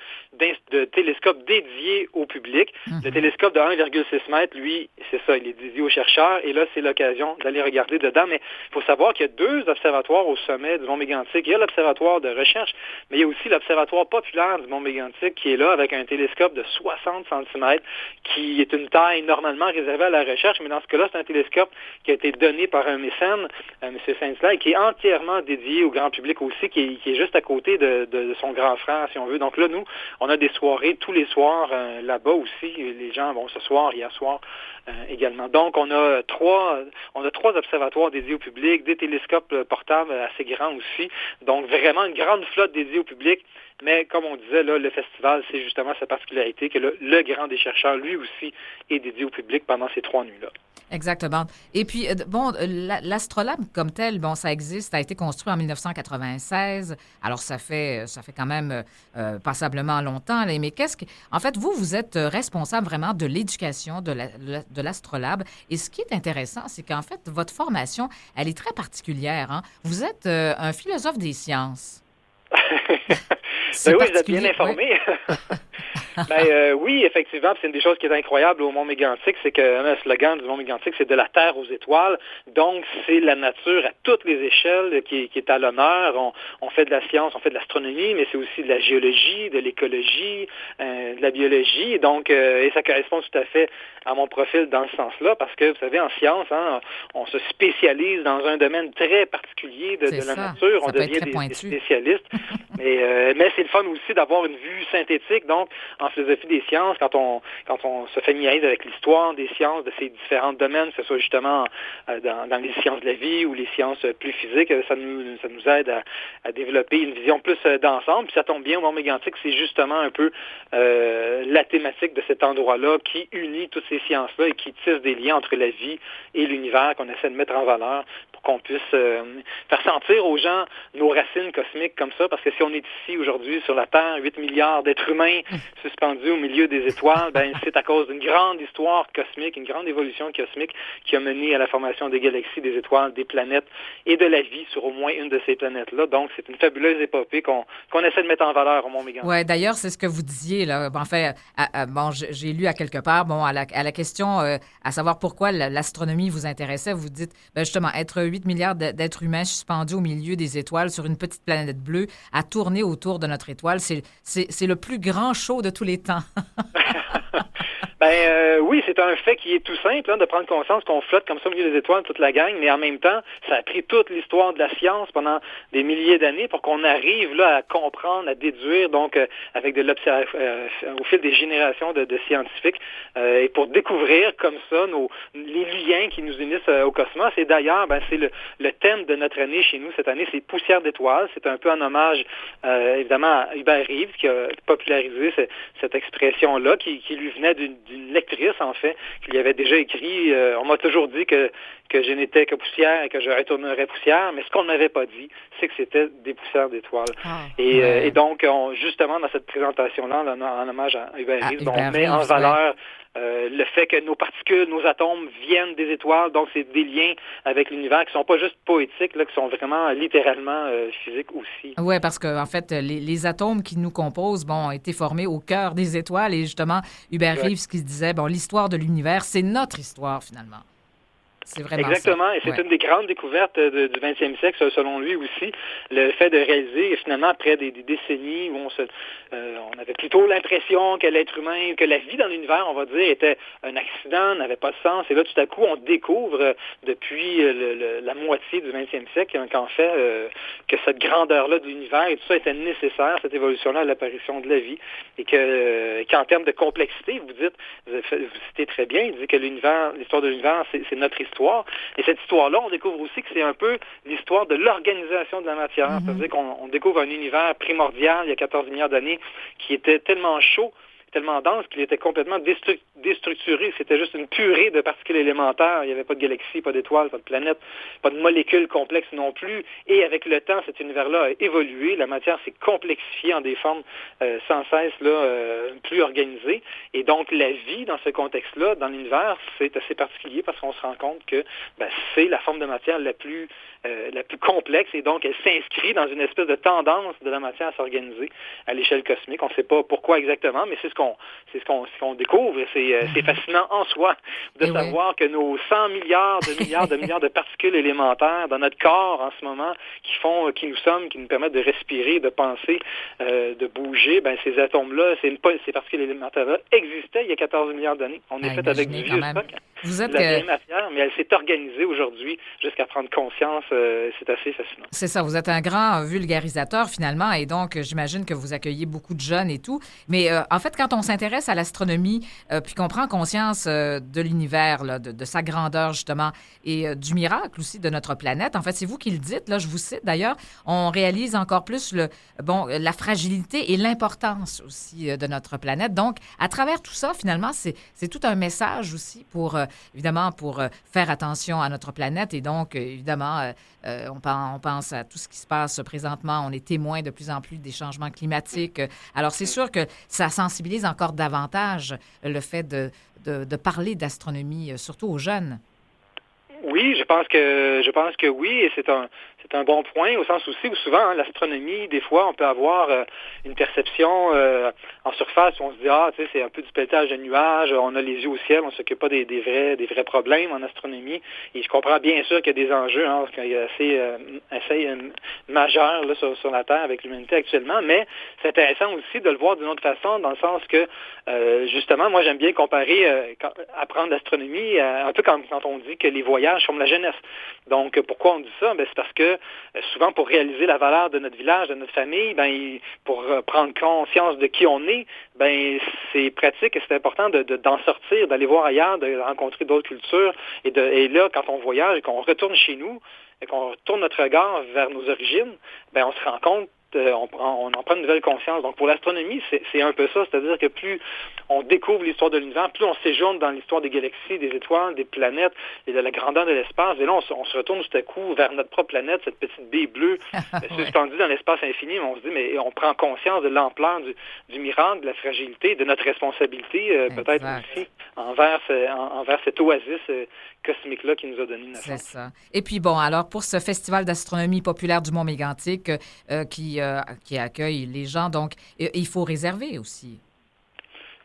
télescopes dédiés au public. Le télescope de 1,6 mètres, lui, c'est ça, il est dédié aux chercheurs. Et là, c'est l'occasion d'aller regarder dedans. Mais il faut savoir qu'il y a 2 observatoires au sommet du Mont-Mégantic. Il y a l'observatoire de recherche, mais il y a aussi l'observatoire populaire du Mont-Mégantic qui est là avec un télescope de 60 cm qui est une taille normalement réservée à la recherche. Mais dans ce cas-là, c'est un télescope qui a été donné par un mécène, M. Saint-Hilaire, qui est entièrement dédié au grand public aussi, qui est juste à côté de son grand frère, si on veut. Donc là, nous, on a des soirées tous les soirs là-bas aussi. Les gens vont ce soir, hier soir également. Donc, on a trois observatoires dédiés au public, des télescopes portables assez grands aussi. Donc, vraiment une grande flotte dédiée au public. Mais comme on disait, là, le festival, c'est justement sa particularité que le grand des chercheurs, lui aussi, est dédié au public pendant ces 3 nuits-là. Exactement. Et puis, l'Astrolabe comme tel, ça existe, ça a été construit en 1996. Alors, ça fait quand même passablement longtemps. Là, mais en fait, vous êtes responsable vraiment de l'éducation de l'Astrolabe. Et ce qui est intéressant, c'est qu'en fait, votre formation, elle est très particulière. Hein? Vous êtes un philosophe des sciences. Oui, vous êtes bien informé. Oui, effectivement, c'est une des choses qui est incroyable au Mont-Mégantic, c'est que le slogan du Mont-Mégantic, c'est de la terre aux étoiles. Donc, c'est la nature à toutes les échelles qui est à l'honneur. On fait de la science, on fait de l'astronomie, mais c'est aussi de la géologie, de l'écologie, de la biologie. Donc, et ça correspond tout à fait à mon profil dans ce sens-là, parce que, vous savez, en science, on se spécialise dans un domaine très particulier de la nature. On devient des spécialistes. Mais c'est le fun aussi d'avoir une vue synthétique. Donc, en philosophie des sciences, quand on se familiarise avec l'histoire des sciences, de ces différents domaines, que ce soit justement dans les sciences de la vie ou les sciences plus physiques, ça nous aide à développer une vision plus d'ensemble. Puis ça tombe bien, au Mont Mégantic, c'est justement un peu la thématique de cet endroit-là qui unit toutes ces sciences-là et qui tisse des liens entre la vie et l'univers qu'on essaie de mettre en valeur pour qu'on puisse faire sentir aux gens nos racines cosmiques comme ça, parce que si on est ici aujourd'hui sur la Terre, 8 milliards d'êtres humains suspendus au milieu des étoiles, ben c'est à cause d'une grande histoire cosmique, une grande évolution cosmique qui a mené à la formation des galaxies, des étoiles, des planètes et de la vie sur au moins une de ces planètes-là. Donc, c'est une fabuleuse épopée qu'on essaie de mettre en valeur au Mont Mégantic. Oui, d'ailleurs, c'est ce que vous disiez, là. En fait, j'ai lu à quelque part, à la question à savoir pourquoi l'astronomie vous intéressait, vous dites, justement, être 8 milliards d'êtres humains suspendus au milieu des étoiles sur une petite planète bleue à tourner autour de notre étoile, c'est le plus grand show de tous les temps. Oui, c'est un fait qui est tout simple, de prendre conscience qu'on flotte comme ça au milieu des étoiles, toute la gang, mais en même temps, ça a pris toute l'histoire de la science pendant des milliers d'années pour qu'on arrive là à comprendre, à déduire, donc avec de l'observation au fil des générations de scientifiques, et pour découvrir comme ça les liens qui nous unissent au cosmos. Et d'ailleurs, c'est le thème de notre année chez nous cette année, c'est Poussière d'étoiles. C'est un peu un hommage, évidemment, à Hubert Reeves qui a popularisé cette expression-là, qui lui venait d'une lectrice, en fait, qui lui avait déjà écrit. On m'a toujours dit que je n'étais que poussière et que je retournerais poussière, mais ce qu'on ne m'avait pas dit, c'est que c'était des poussières d'étoiles. Et donc, justement, dans cette présentation-là, en hommage à Hubert Reeves, on met en valeur le fait que nos particules, nos atomes viennent des étoiles, donc c'est des liens avec l'univers qui ne sont pas juste poétiques, là, qui sont vraiment littéralement physiques aussi. Oui, parce que en fait, les atomes qui nous composent ont été formés au cœur des étoiles et justement, Hubert Reeves qui disait, l'histoire de l'univers, c'est notre histoire finalement. C'est vraiment exactement, ça. Et c'est une des grandes découvertes du 20e siècle, selon lui aussi, le fait de réaliser, finalement, après des décennies où on avait plutôt l'impression que l'être humain, que la vie dans l'univers, on va dire, était un accident, n'avait pas de sens. Et là, tout à coup, on découvre, depuis la moitié du 20e siècle, qu'en fait, que cette grandeur-là de l'univers et tout ça était nécessaire, cette évolution-là à l'apparition de la vie, et qu'en termes de complexité, vous citez très bien, il dit que l'histoire de l'univers, c'est notre histoire. Et cette histoire-là, on découvre aussi que c'est un peu l'histoire de l'organisation de la matière. C'est-à-dire qu'on découvre un univers primordial, il y a 14 milliards d'années, qui était tellement chaud, tellement dense qu'il était complètement déstructuré. C'était juste une purée de particules élémentaires. Il n'y avait pas de galaxies, pas d'étoiles, pas de planètes, pas de molécules complexes non plus. Et avec le temps, cet univers-là a évolué. La matière s'est complexifiée en des formes sans cesse plus organisées. Et donc, la vie, dans ce contexte-là, dans l'univers, c'est assez particulier parce qu'on se rend compte que c'est la forme de matière la plus complexe et donc elle s'inscrit dans une espèce de tendance de la matière à s'organiser à l'échelle cosmique. On ne sait pas pourquoi exactement, mais c'est ce qu'on découvre. C'est fascinant en soi de savoir que nos 100 milliards de particules élémentaires dans notre corps en ce moment qui font qui nous sommes, qui nous permettent de respirer, de penser, de bouger, ces atomes-là, ces particules élémentaires-là existaient il y a 14 milliards d'années. On est fait avec du vieux stock. Vous êtes la vieille matière, mais elle s'est organisée aujourd'hui jusqu'à prendre conscience. C'est assez fascinant. C'est ça. Vous êtes un grand vulgarisateur, finalement, et donc j'imagine que vous accueillez beaucoup de jeunes et tout. Mais en fait, quand on s'intéresse à l'astronomie, puis qu'on prend conscience de l'univers, là, de sa grandeur, justement, et du miracle aussi de notre planète, en fait, c'est vous qui le dites, là, je vous cite d'ailleurs, on réalise encore plus la fragilité et l'importance aussi de notre planète. Donc, à travers tout ça, finalement, c'est tout un message aussi évidemment, pour faire attention à notre planète. Et donc, évidemment, on pense à tout ce qui se passe présentement. On est témoin de plus en plus des changements climatiques. Alors, c'est sûr que ça sensibilise encore davantage le fait de parler d'astronomie, surtout aux jeunes. Oui, je pense que oui, et c'est un bon point, au sens aussi où souvent, l'astronomie, des fois, on peut avoir une perception en surface où on se dit, c'est un peu du pelletage de nuages, on a les yeux au ciel, on ne s'occupe pas des vrais problèmes en astronomie. Et je comprends bien sûr qu'il y a des enjeux assez majeurs là, sur la Terre avec l'humanité actuellement, mais c'est intéressant aussi de le voir d'une autre façon, dans le sens que, justement, moi, j'aime bien comparer, apprendre l'astronomie, un peu comme quand on dit que les voyages forment la jeunesse. Donc, pourquoi on dit ça? C'est parce que souvent pour réaliser la valeur de notre village, de notre famille, pour prendre conscience de qui on est, c'est pratique et c'est important d'en sortir, d'aller voir ailleurs, de rencontrer d'autres cultures. Et là, quand on voyage et qu'on retourne chez nous, et qu'on retourne notre regard vers nos origines, on se rend compte, on en prend une nouvelle conscience. Donc pour l'astronomie, c'est un peu ça, c'est-à-dire que plus on découvre l'histoire de l'univers, plus on séjourne dans l'histoire des galaxies, des étoiles, des planètes et de la grandeur de l'espace. Et là, on se retourne tout à coup vers notre propre planète, cette petite baie bleue, suspendue dans l'espace infini. Mais on se dit, mais on prend conscience de l'ampleur du miracle, de la fragilité, de notre responsabilité, peut-être aussi, envers cette oasis cosmique-là qui nous a donné naissance. C'est ça. Et puis bon, alors pour ce festival d'astronomie populaire du Mont-Mégantic qui accueille les gens, donc il faut réserver aussi.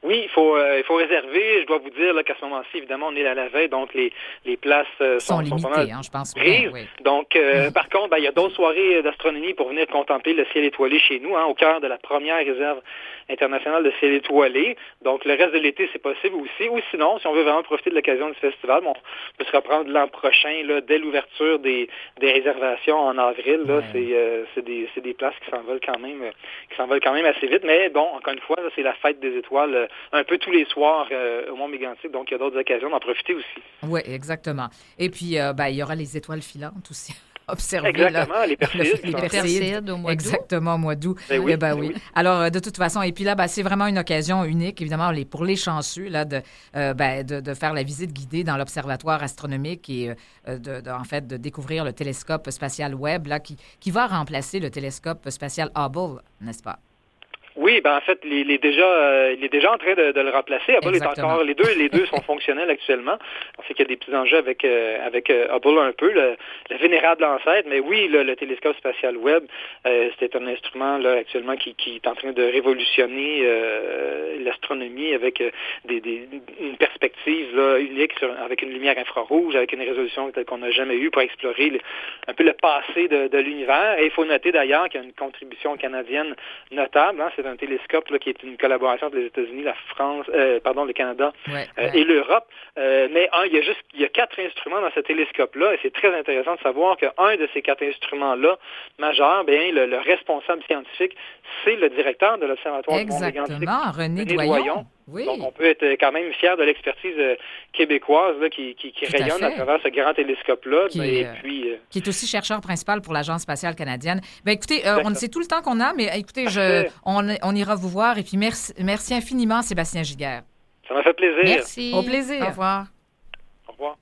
Oui, il faut réserver. Je dois vous dire qu'à ce moment-ci, évidemment, on est à la veille, donc les places sont limitées, je pense. Prises. Oui. Donc, par contre, il y a d'autres soirées d'astronomie pour venir contempler le ciel étoilé chez nous, au cœur de la première réserve internationale de ciel étoilé. Donc, le reste de l'été, c'est possible aussi. Ou sinon, si on veut vraiment profiter de l'occasion du festival, on peut se reprendre l'an prochain, là, dès l'ouverture des réservations en avril. Là, c'est des places qui s'envolent quand même assez vite. Mais bon, encore une fois, là, c'est la fête des étoiles un peu tous les soirs au Mont-Mégantic, donc il y a d'autres occasions d'en profiter aussi. Oui, exactement. Et puis, il y aura les étoiles filantes aussi. Observer exactement, là, les Perséides. Les Perséides au mois d'août. Exactement, au mois d'août. Oui. Alors, de toute façon, et puis là, c'est vraiment une occasion unique, évidemment, pour les chanceux, là, de faire la visite guidée dans l'Observatoire astronomique et en fait, de découvrir le télescope spatial Webb, là, qui va remplacer le télescope spatial Hubble, n'est-ce pas? Oui, en fait, il est déjà en train de le remplacer. Hubble est encore, les deux sont fonctionnels actuellement. On sait qu'il y a des petits enjeux avec Hubble un peu, le vénérable ancêtre, mais oui, le télescope spatial Webb, c'est un instrument là actuellement qui est en train de révolutionner l'astronomie avec une perspective là, unique avec une lumière infrarouge, avec une résolution telle qu'on n'a jamais eue pour explorer un peu le passé de l'univers. Et il faut noter d'ailleurs qu'il y a une contribution canadienne notable. C'est un télescope là, qui est une collaboration entre les États-Unis, la France, le Canada et l'Europe. Mais il y a 4 instruments dans ce télescope-là, et c'est très intéressant de savoir qu'un de ces 4 instruments-là majeurs, le responsable scientifique, c'est le directeur de l'Observatoire du Mont-Mégantic. Exactement, René Doyon. Oui. Donc, on peut être quand même fier de l'expertise québécoise là, qui rayonne à travers ce grand télescope-là. Qui est aussi chercheur principal pour l'Agence spatiale canadienne. Écoutez, c'est tout le temps qu'on a, mais écoutez, on ira vous voir. Et puis, merci infiniment, Sébastien Giguère. Ça m'a fait plaisir. Merci. Au plaisir. Au revoir. Au revoir.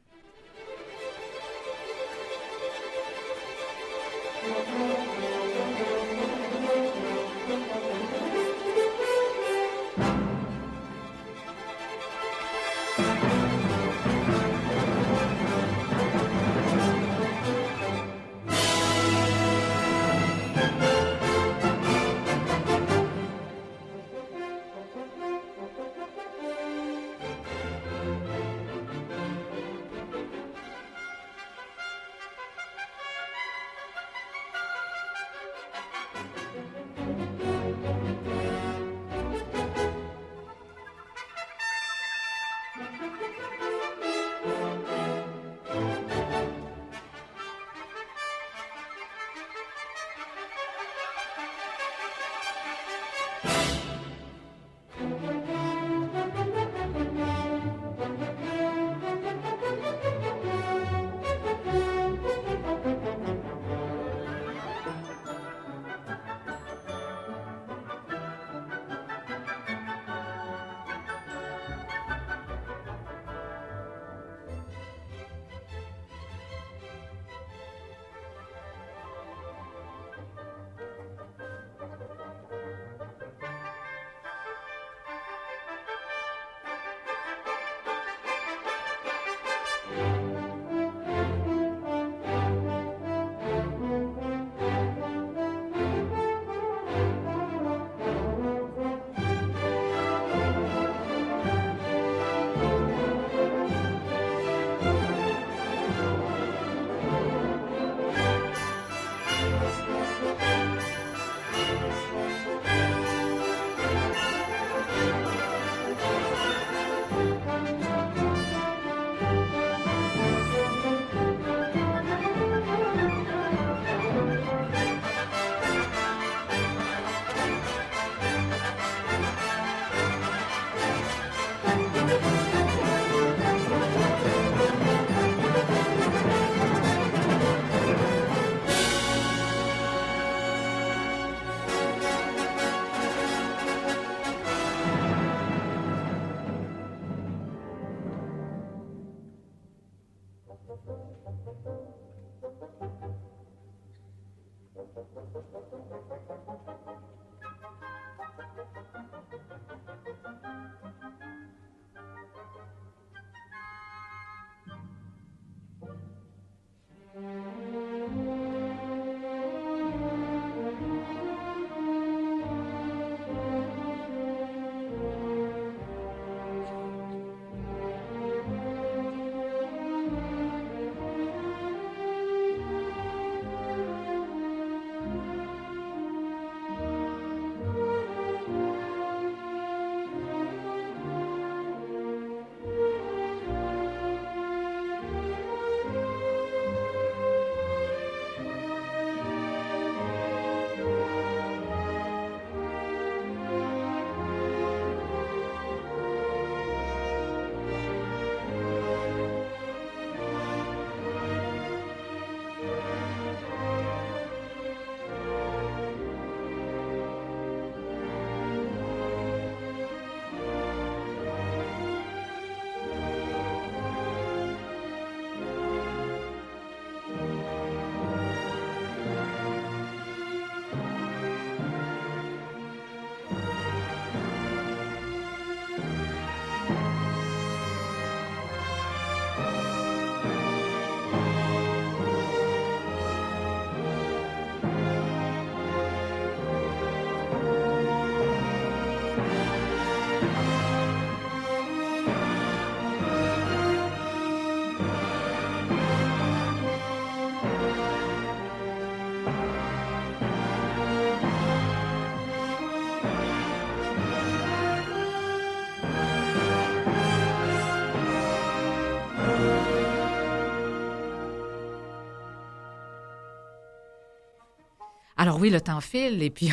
Alors oui, le temps file et puis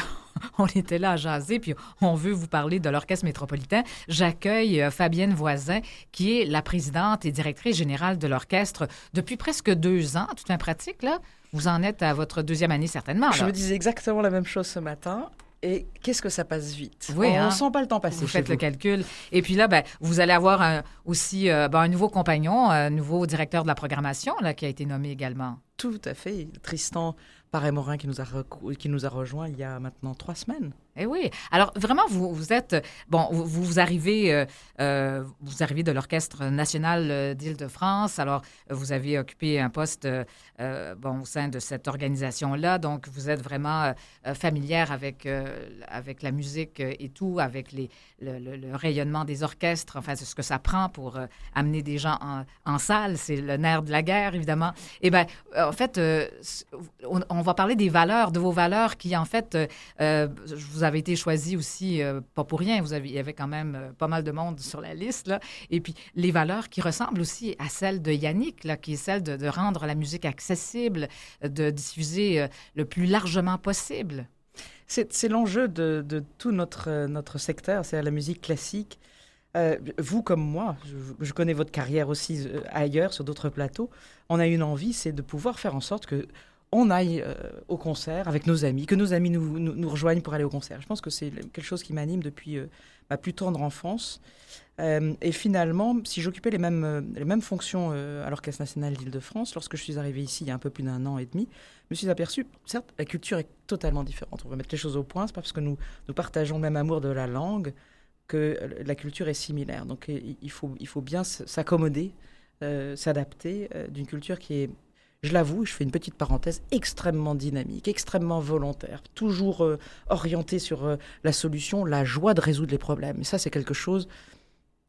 on était là à jaser, puis on veut vous parler de l'Orchestre métropolitain. J'accueille Fabienne Voisin, qui est la présidente et directrice générale de l'orchestre depuis presque 2 ans. Tout un pratique, là. Vous en êtes à votre 2e année, certainement. Je me disais exactement la même chose ce matin. Et qu'est-ce que ça passe vite. Oui, on ne sent pas le temps passer. Vous faites le calcul. Et puis là, vous allez avoir aussi un nouveau compagnon, un nouveau directeur de la programmation là, qui a été nommé également. Tout à fait. Tristan Paré-Morin qui nous a rejoint il y a maintenant 3 semaines. Eh oui. Alors, vraiment, vous êtes... Bon, vous arrivez de l'Orchestre national d'Île-de-France. Alors, vous avez occupé un poste au sein de cette organisation-là. Donc, vous êtes vraiment familière avec la musique et tout, avec le rayonnement des orchestres, enfin, c'est ce que ça prend pour amener des gens en salle. C'est le nerf de la guerre, évidemment. Eh bien, en fait, on va parler des valeurs, de vos valeurs qui, en fait, vous avez été choisi aussi, pas pour rien, il y avait quand même pas mal de monde sur la liste, là. Et puis, les valeurs qui ressemblent aussi à celles de Yannick, là, qui est celle de rendre la musique accessible, de diffuser le plus largement possible. C'est l'enjeu de tout notre secteur, c'est la musique classique. Vous comme moi, je connais votre carrière aussi ailleurs, sur d'autres plateaux, on a une envie, c'est de pouvoir faire en sorte que on aille au concert avec nos amis, que nos amis nous rejoignent pour aller au concert. Je pense que c'est quelque chose qui m'anime depuis ma plus tendre enfance. Et finalement, si j'occupais les mêmes fonctions à l'Orchestre national d'Île-de-France, lorsque je suis arrivée ici il y a un peu plus d'1 an et demi, je me suis aperçue, certes, la culture est totalement différente. On va mettre les choses au point, c'est pas parce que nous partageons le même amour de la langue que la culture est similaire. Donc il faut bien s'accommoder, s'adapter d'une culture qui est, je l'avoue, je fais une petite parenthèse, extrêmement dynamique, extrêmement volontaire, toujours orientée sur la solution, la joie de résoudre les problèmes. Et ça, c'est quelque chose,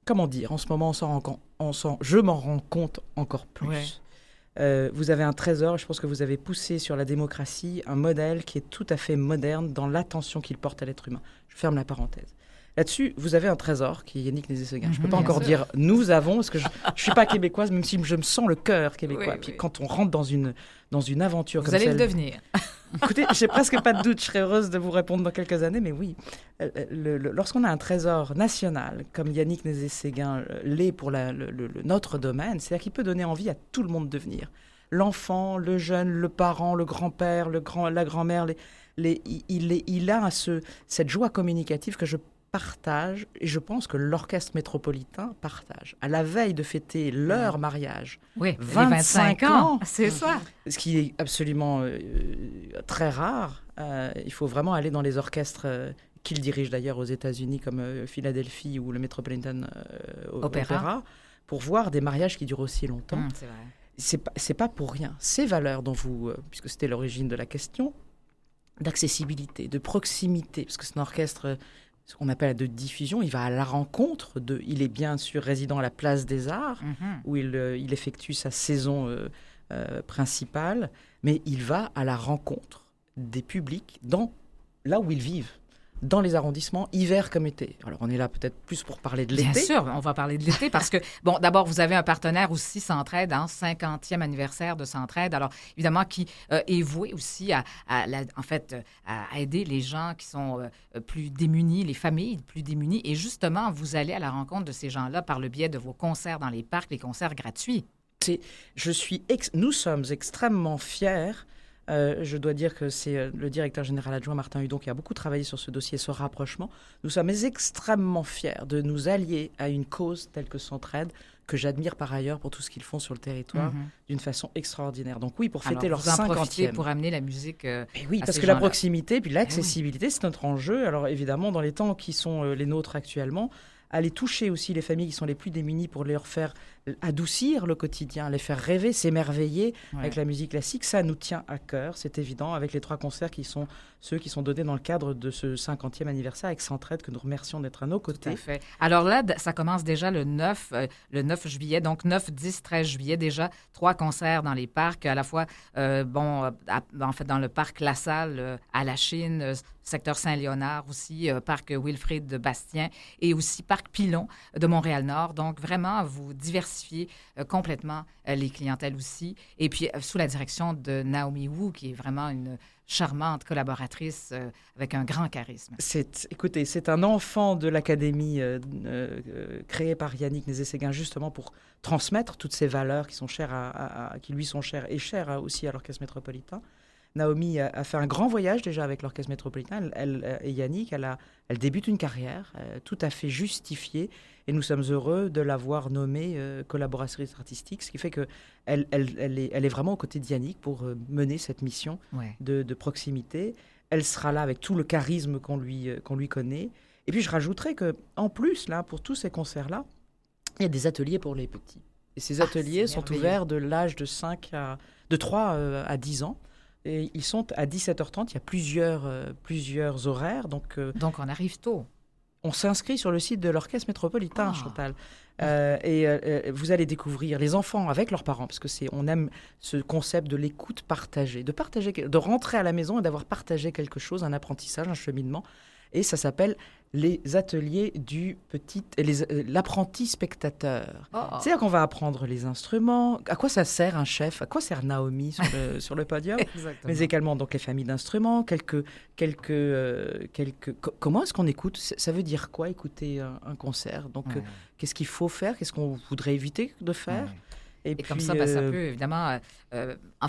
comment dire, en ce moment, je m'en rends compte encore plus. Ouais. Vous avez un trésor, je pense que vous avez poussé sur la démocratie un modèle qui est tout à fait moderne dans l'attention qu'il porte à l'être humain. Je ferme la parenthèse. Là-dessus, vous avez un trésor qui est Yannick Nézet-Séguin. Je ne peux pas encore dire « nous avons », parce que je ne suis pas québécoise, même si je me sens le cœur québécois. Puis quand on rentre dans une aventure comme celle... Vous allez le devenir. Écoutez, je n'ai presque pas de doute. Je serais heureuse de vous répondre dans quelques années, mais oui. Lorsqu'on a un trésor national, comme Yannick Nézet-Séguin l'est pour notre domaine, c'est-à-dire qu'il peut donner envie à tout le monde de venir. L'enfant, le jeune, le parent, le grand-père, la grand-mère, il a cette joie communicative que je partagent, et je pense que l'Orchestre métropolitain partage. À la veille de fêter leur mariage, 25 ans, c'est ça. Ce qui est absolument très rare. Il faut vraiment aller dans les orchestres qu'ils dirigent d'ailleurs aux États-Unis, comme Philadelphie ou le Metropolitan Opera, pour voir des mariages qui durent aussi longtemps. C'est vrai. C'est pas pour rien. Ces valeurs dont vous, puisque c'était l'origine de la question, d'accessibilité, de proximité, parce que c'est un orchestre, ce qu'on appelle de diffusion, il va à la rencontre de... Il est bien sûr résident à la Place des Arts, où il effectue sa saison principale, mais il va à la rencontre des publics là où ils vivent, dans les arrondissements, hiver comme été. Alors, on est là peut-être plus pour parler de l'été. Bien sûr, on va parler de l'été parce que, bon, d'abord, vous avez un partenaire aussi, Centraide, 50e anniversaire de Centraide, alors évidemment qui est voué aussi à aider les gens qui sont plus démunis, les familles plus démunies. Et justement, vous allez à la rencontre de ces gens-là par le biais de vos concerts dans les parcs, les concerts gratuits. Nous sommes extrêmement fiers. Je dois dire que c'est le directeur général adjoint Martin Hudon qui a beaucoup travaillé sur ce dossier, ce rapprochement. Nous sommes extrêmement fiers de nous allier à une cause telle que Centraide, que j'admire par ailleurs pour tout ce qu'ils font sur le territoire d'une façon extraordinaire. Donc oui, pour fêter leur 50e. Pour amener la musique oui, parce que la proximité puis l'accessibilité, c'est notre enjeu. Alors évidemment, dans les temps qui sont les nôtres actuellement, aller toucher aussi les familles qui sont les plus démunies pour leur faire adoucir le quotidien, les faire rêver, s'émerveiller avec la musique classique, ça nous tient à cœur, c'est évident, avec les 3 concerts qui sont ceux qui sont donnés dans le cadre de ce 50e anniversaire avec Centraide, que nous remercions d'être à nos côtés. Tout à fait. Alors là, ça commence déjà le 9 juillet, donc 9, 10, 13 juillet, déjà 3 concerts dans les parcs, à la fois, en fait, dans le parc La Salle, à la Chine, secteur Saint-Léonard aussi, parc Wilfrid de Bastien et aussi parc Pilon de Montréal-Nord. Donc, vraiment, vous diversifiez complètement les clientèles aussi. Et puis, sous la direction de Naomi Wu, qui est vraiment une charmante collaboratrice avec un grand charisme. Écoutez, c'est un enfant de l'Académie créé par Yannick Nézet-Séguin justement pour transmettre toutes ces valeurs qui sont chères qui lui sont chères et chères aussi à l'Orchestre métropolitain. Naomi a fait un grand voyage déjà avec l'Orchestre métropolitain. Elle et Yannick, elle débute une carrière tout à fait justifiée et nous sommes heureux de l'avoir nommée collaboratrice artistique, ce qui fait qu'elle est vraiment aux côtés de Yannick pour mener cette mission de proximité. Elle sera là avec tout le charisme qu'on lui connaît. Et puis je rajouterais qu'en plus, là, pour tous ces concerts-là, il y a des ateliers pour les petits. Et ces ateliers sont ouverts de l'âge de 3 à 10 ans. Et ils sont à 17h30, il y a plusieurs horaires. Donc on arrive tôt. On s'inscrit sur le site de l'Orchestre métropolitain, Chantal. Et vous allez découvrir les enfants avec leurs parents, parce que on aime ce concept de l'écoute partagée, de rentrer à la maison et d'avoir partagé quelque chose, un apprentissage, un cheminement. Et ça s'appelle les ateliers l'apprenti spectateur. C'est-à-dire qu'on va apprendre les instruments, à quoi ça sert un chef, à quoi sert Naomi sur le podium, mais également donc les familles d'instruments, comment est-ce qu'on écoute, ça veut dire quoi écouter un concert, donc qu'est-ce qu'il faut faire, qu'est-ce qu'on voudrait éviter de faire. Et puis, comme ça, ça peut évidemment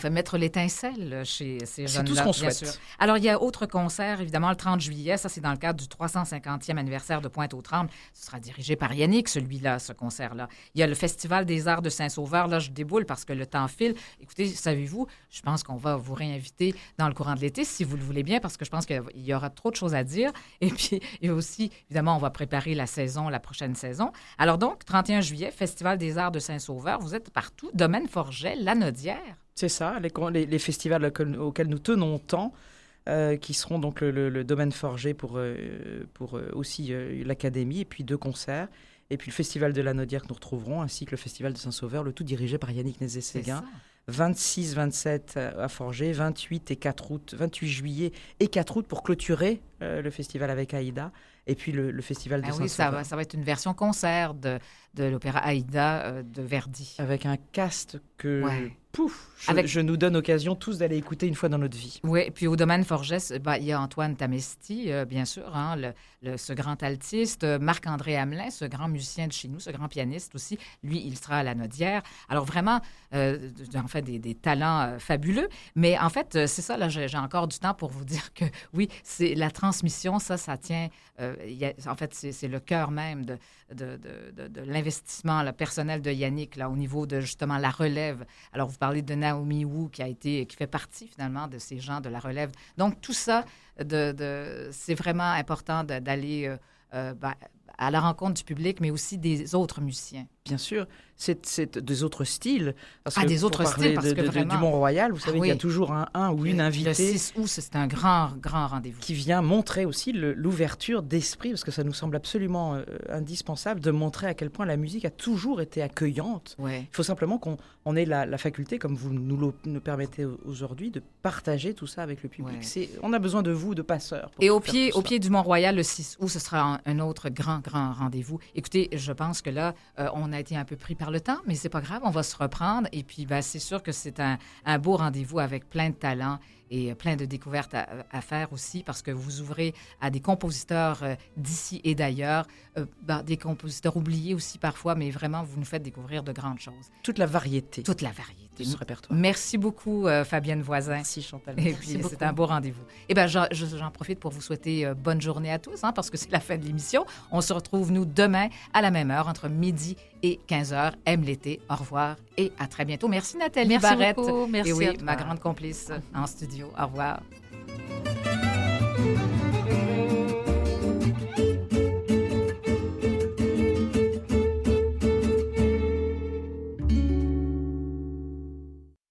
mettre l'étincelle chez ces jeunes-là. C'est tout ce qu'on souhaite. Sûr. Alors, il y a autre concert, évidemment, le 30 juillet. Ça, c'est dans le cadre du 350e anniversaire de Pointe-aux-Trembles. Ce sera dirigé par Yannick, celui-là, ce concert-là. Il y a le Festival des Arts de Saint-Sauveur. Là, je déboule parce que le temps file. Écoutez, savez-vous, je pense qu'on va vous réinviter dans le courant de l'été, si vous le voulez bien, parce que je pense qu'il y aura trop de choses à dire. Et puis, il y a aussi, évidemment, on va préparer la prochaine saison. Alors donc, 31 juillet, Festival des Arts de Saint-Sauveur. Vous êtes partout. Domaine Forget, Lanaudière. C'est ça, les festivals auxquels nous tenons tant, qui seront donc le Domaine Forget pour aussi l'Académie, et puis 2 concerts, et puis le Festival de Lanaudière que nous retrouverons, ainsi que le Festival de Saint-Sauveur, le tout dirigé par Yannick Nézet-Séguin. 26, 27 à Forget, 28 juillet et 4 août pour clôturer le festival avec Aïda, et puis le festival de Saint-Sauveur. Oui, ça va être une version concert de l'opéra Aïda de Verdi. Avec un cast que... je nous donne occasion tous d'aller écouter une fois dans notre vie. Oui, puis au Domaine Forget, il y a Antoine Tamesti, bien sûr, ce grand altiste, Marc-André Hamelin, ce grand musicien de chez nous, ce grand pianiste aussi. Lui, il sera à Lanaudière. Alors vraiment, des talents fabuleux. Mais en fait, c'est ça, là, j'ai encore du temps pour vous dire que oui, c'est la transmission, ça tient en fait, c'est le cœur même de l'investissement personnel de Yannick là, au niveau de justement la relève. Alors, vous parlez de Naomi Wu qui fait partie finalement de ces gens de la relève. Donc, tout ça, c'est vraiment important d'aller à la rencontre du public, mais aussi des autres musiciens. Bien sûr, c'est des autres styles. Des autres styles, parce que vraiment... Du Mont-Royal, vous savez qu'il y a toujours un ou une invitée. Le 6 août, c'est un grand rendez-vous. Qui vient montrer aussi l'ouverture d'esprit, parce que ça nous semble absolument indispensable de montrer à quel point la musique a toujours été accueillante. Ouais. Il faut simplement qu'on ait la faculté, comme vous nous permettez aujourd'hui, de partager tout ça avec le public. Ouais. On a besoin de vous, de passeurs. Et au pied du Mont-Royal, le 6 août, ce sera un autre grand rendez-vous. Écoutez, je pense que là, on a été un peu pris par le temps, mais c'est pas grave, on va se reprendre. Et puis, c'est sûr que c'est un beau rendez-vous avec plein de talents et plein de découvertes à faire aussi, parce que vous ouvrez à des compositeurs d'ici et d'ailleurs, des compositeurs oubliés aussi parfois, mais vraiment, vous nous faites découvrir de grandes choses. Toute la variété. De ce répertoire. Merci beaucoup, Fabienne Voisin. Merci, Chantal. Et puis, c'est un beau rendez-vous. Eh bien, j'en profite pour vous souhaiter bonne journée à tous, parce que c'est la fin de l'émission. On se retrouve, nous, demain, à la même heure, entre midi et 15h. Aime l'été. Au revoir et à très bientôt. Merci, Nathalie Barrette. Merci beaucoup. Merci et oui, ma grande complice en studio. Au revoir.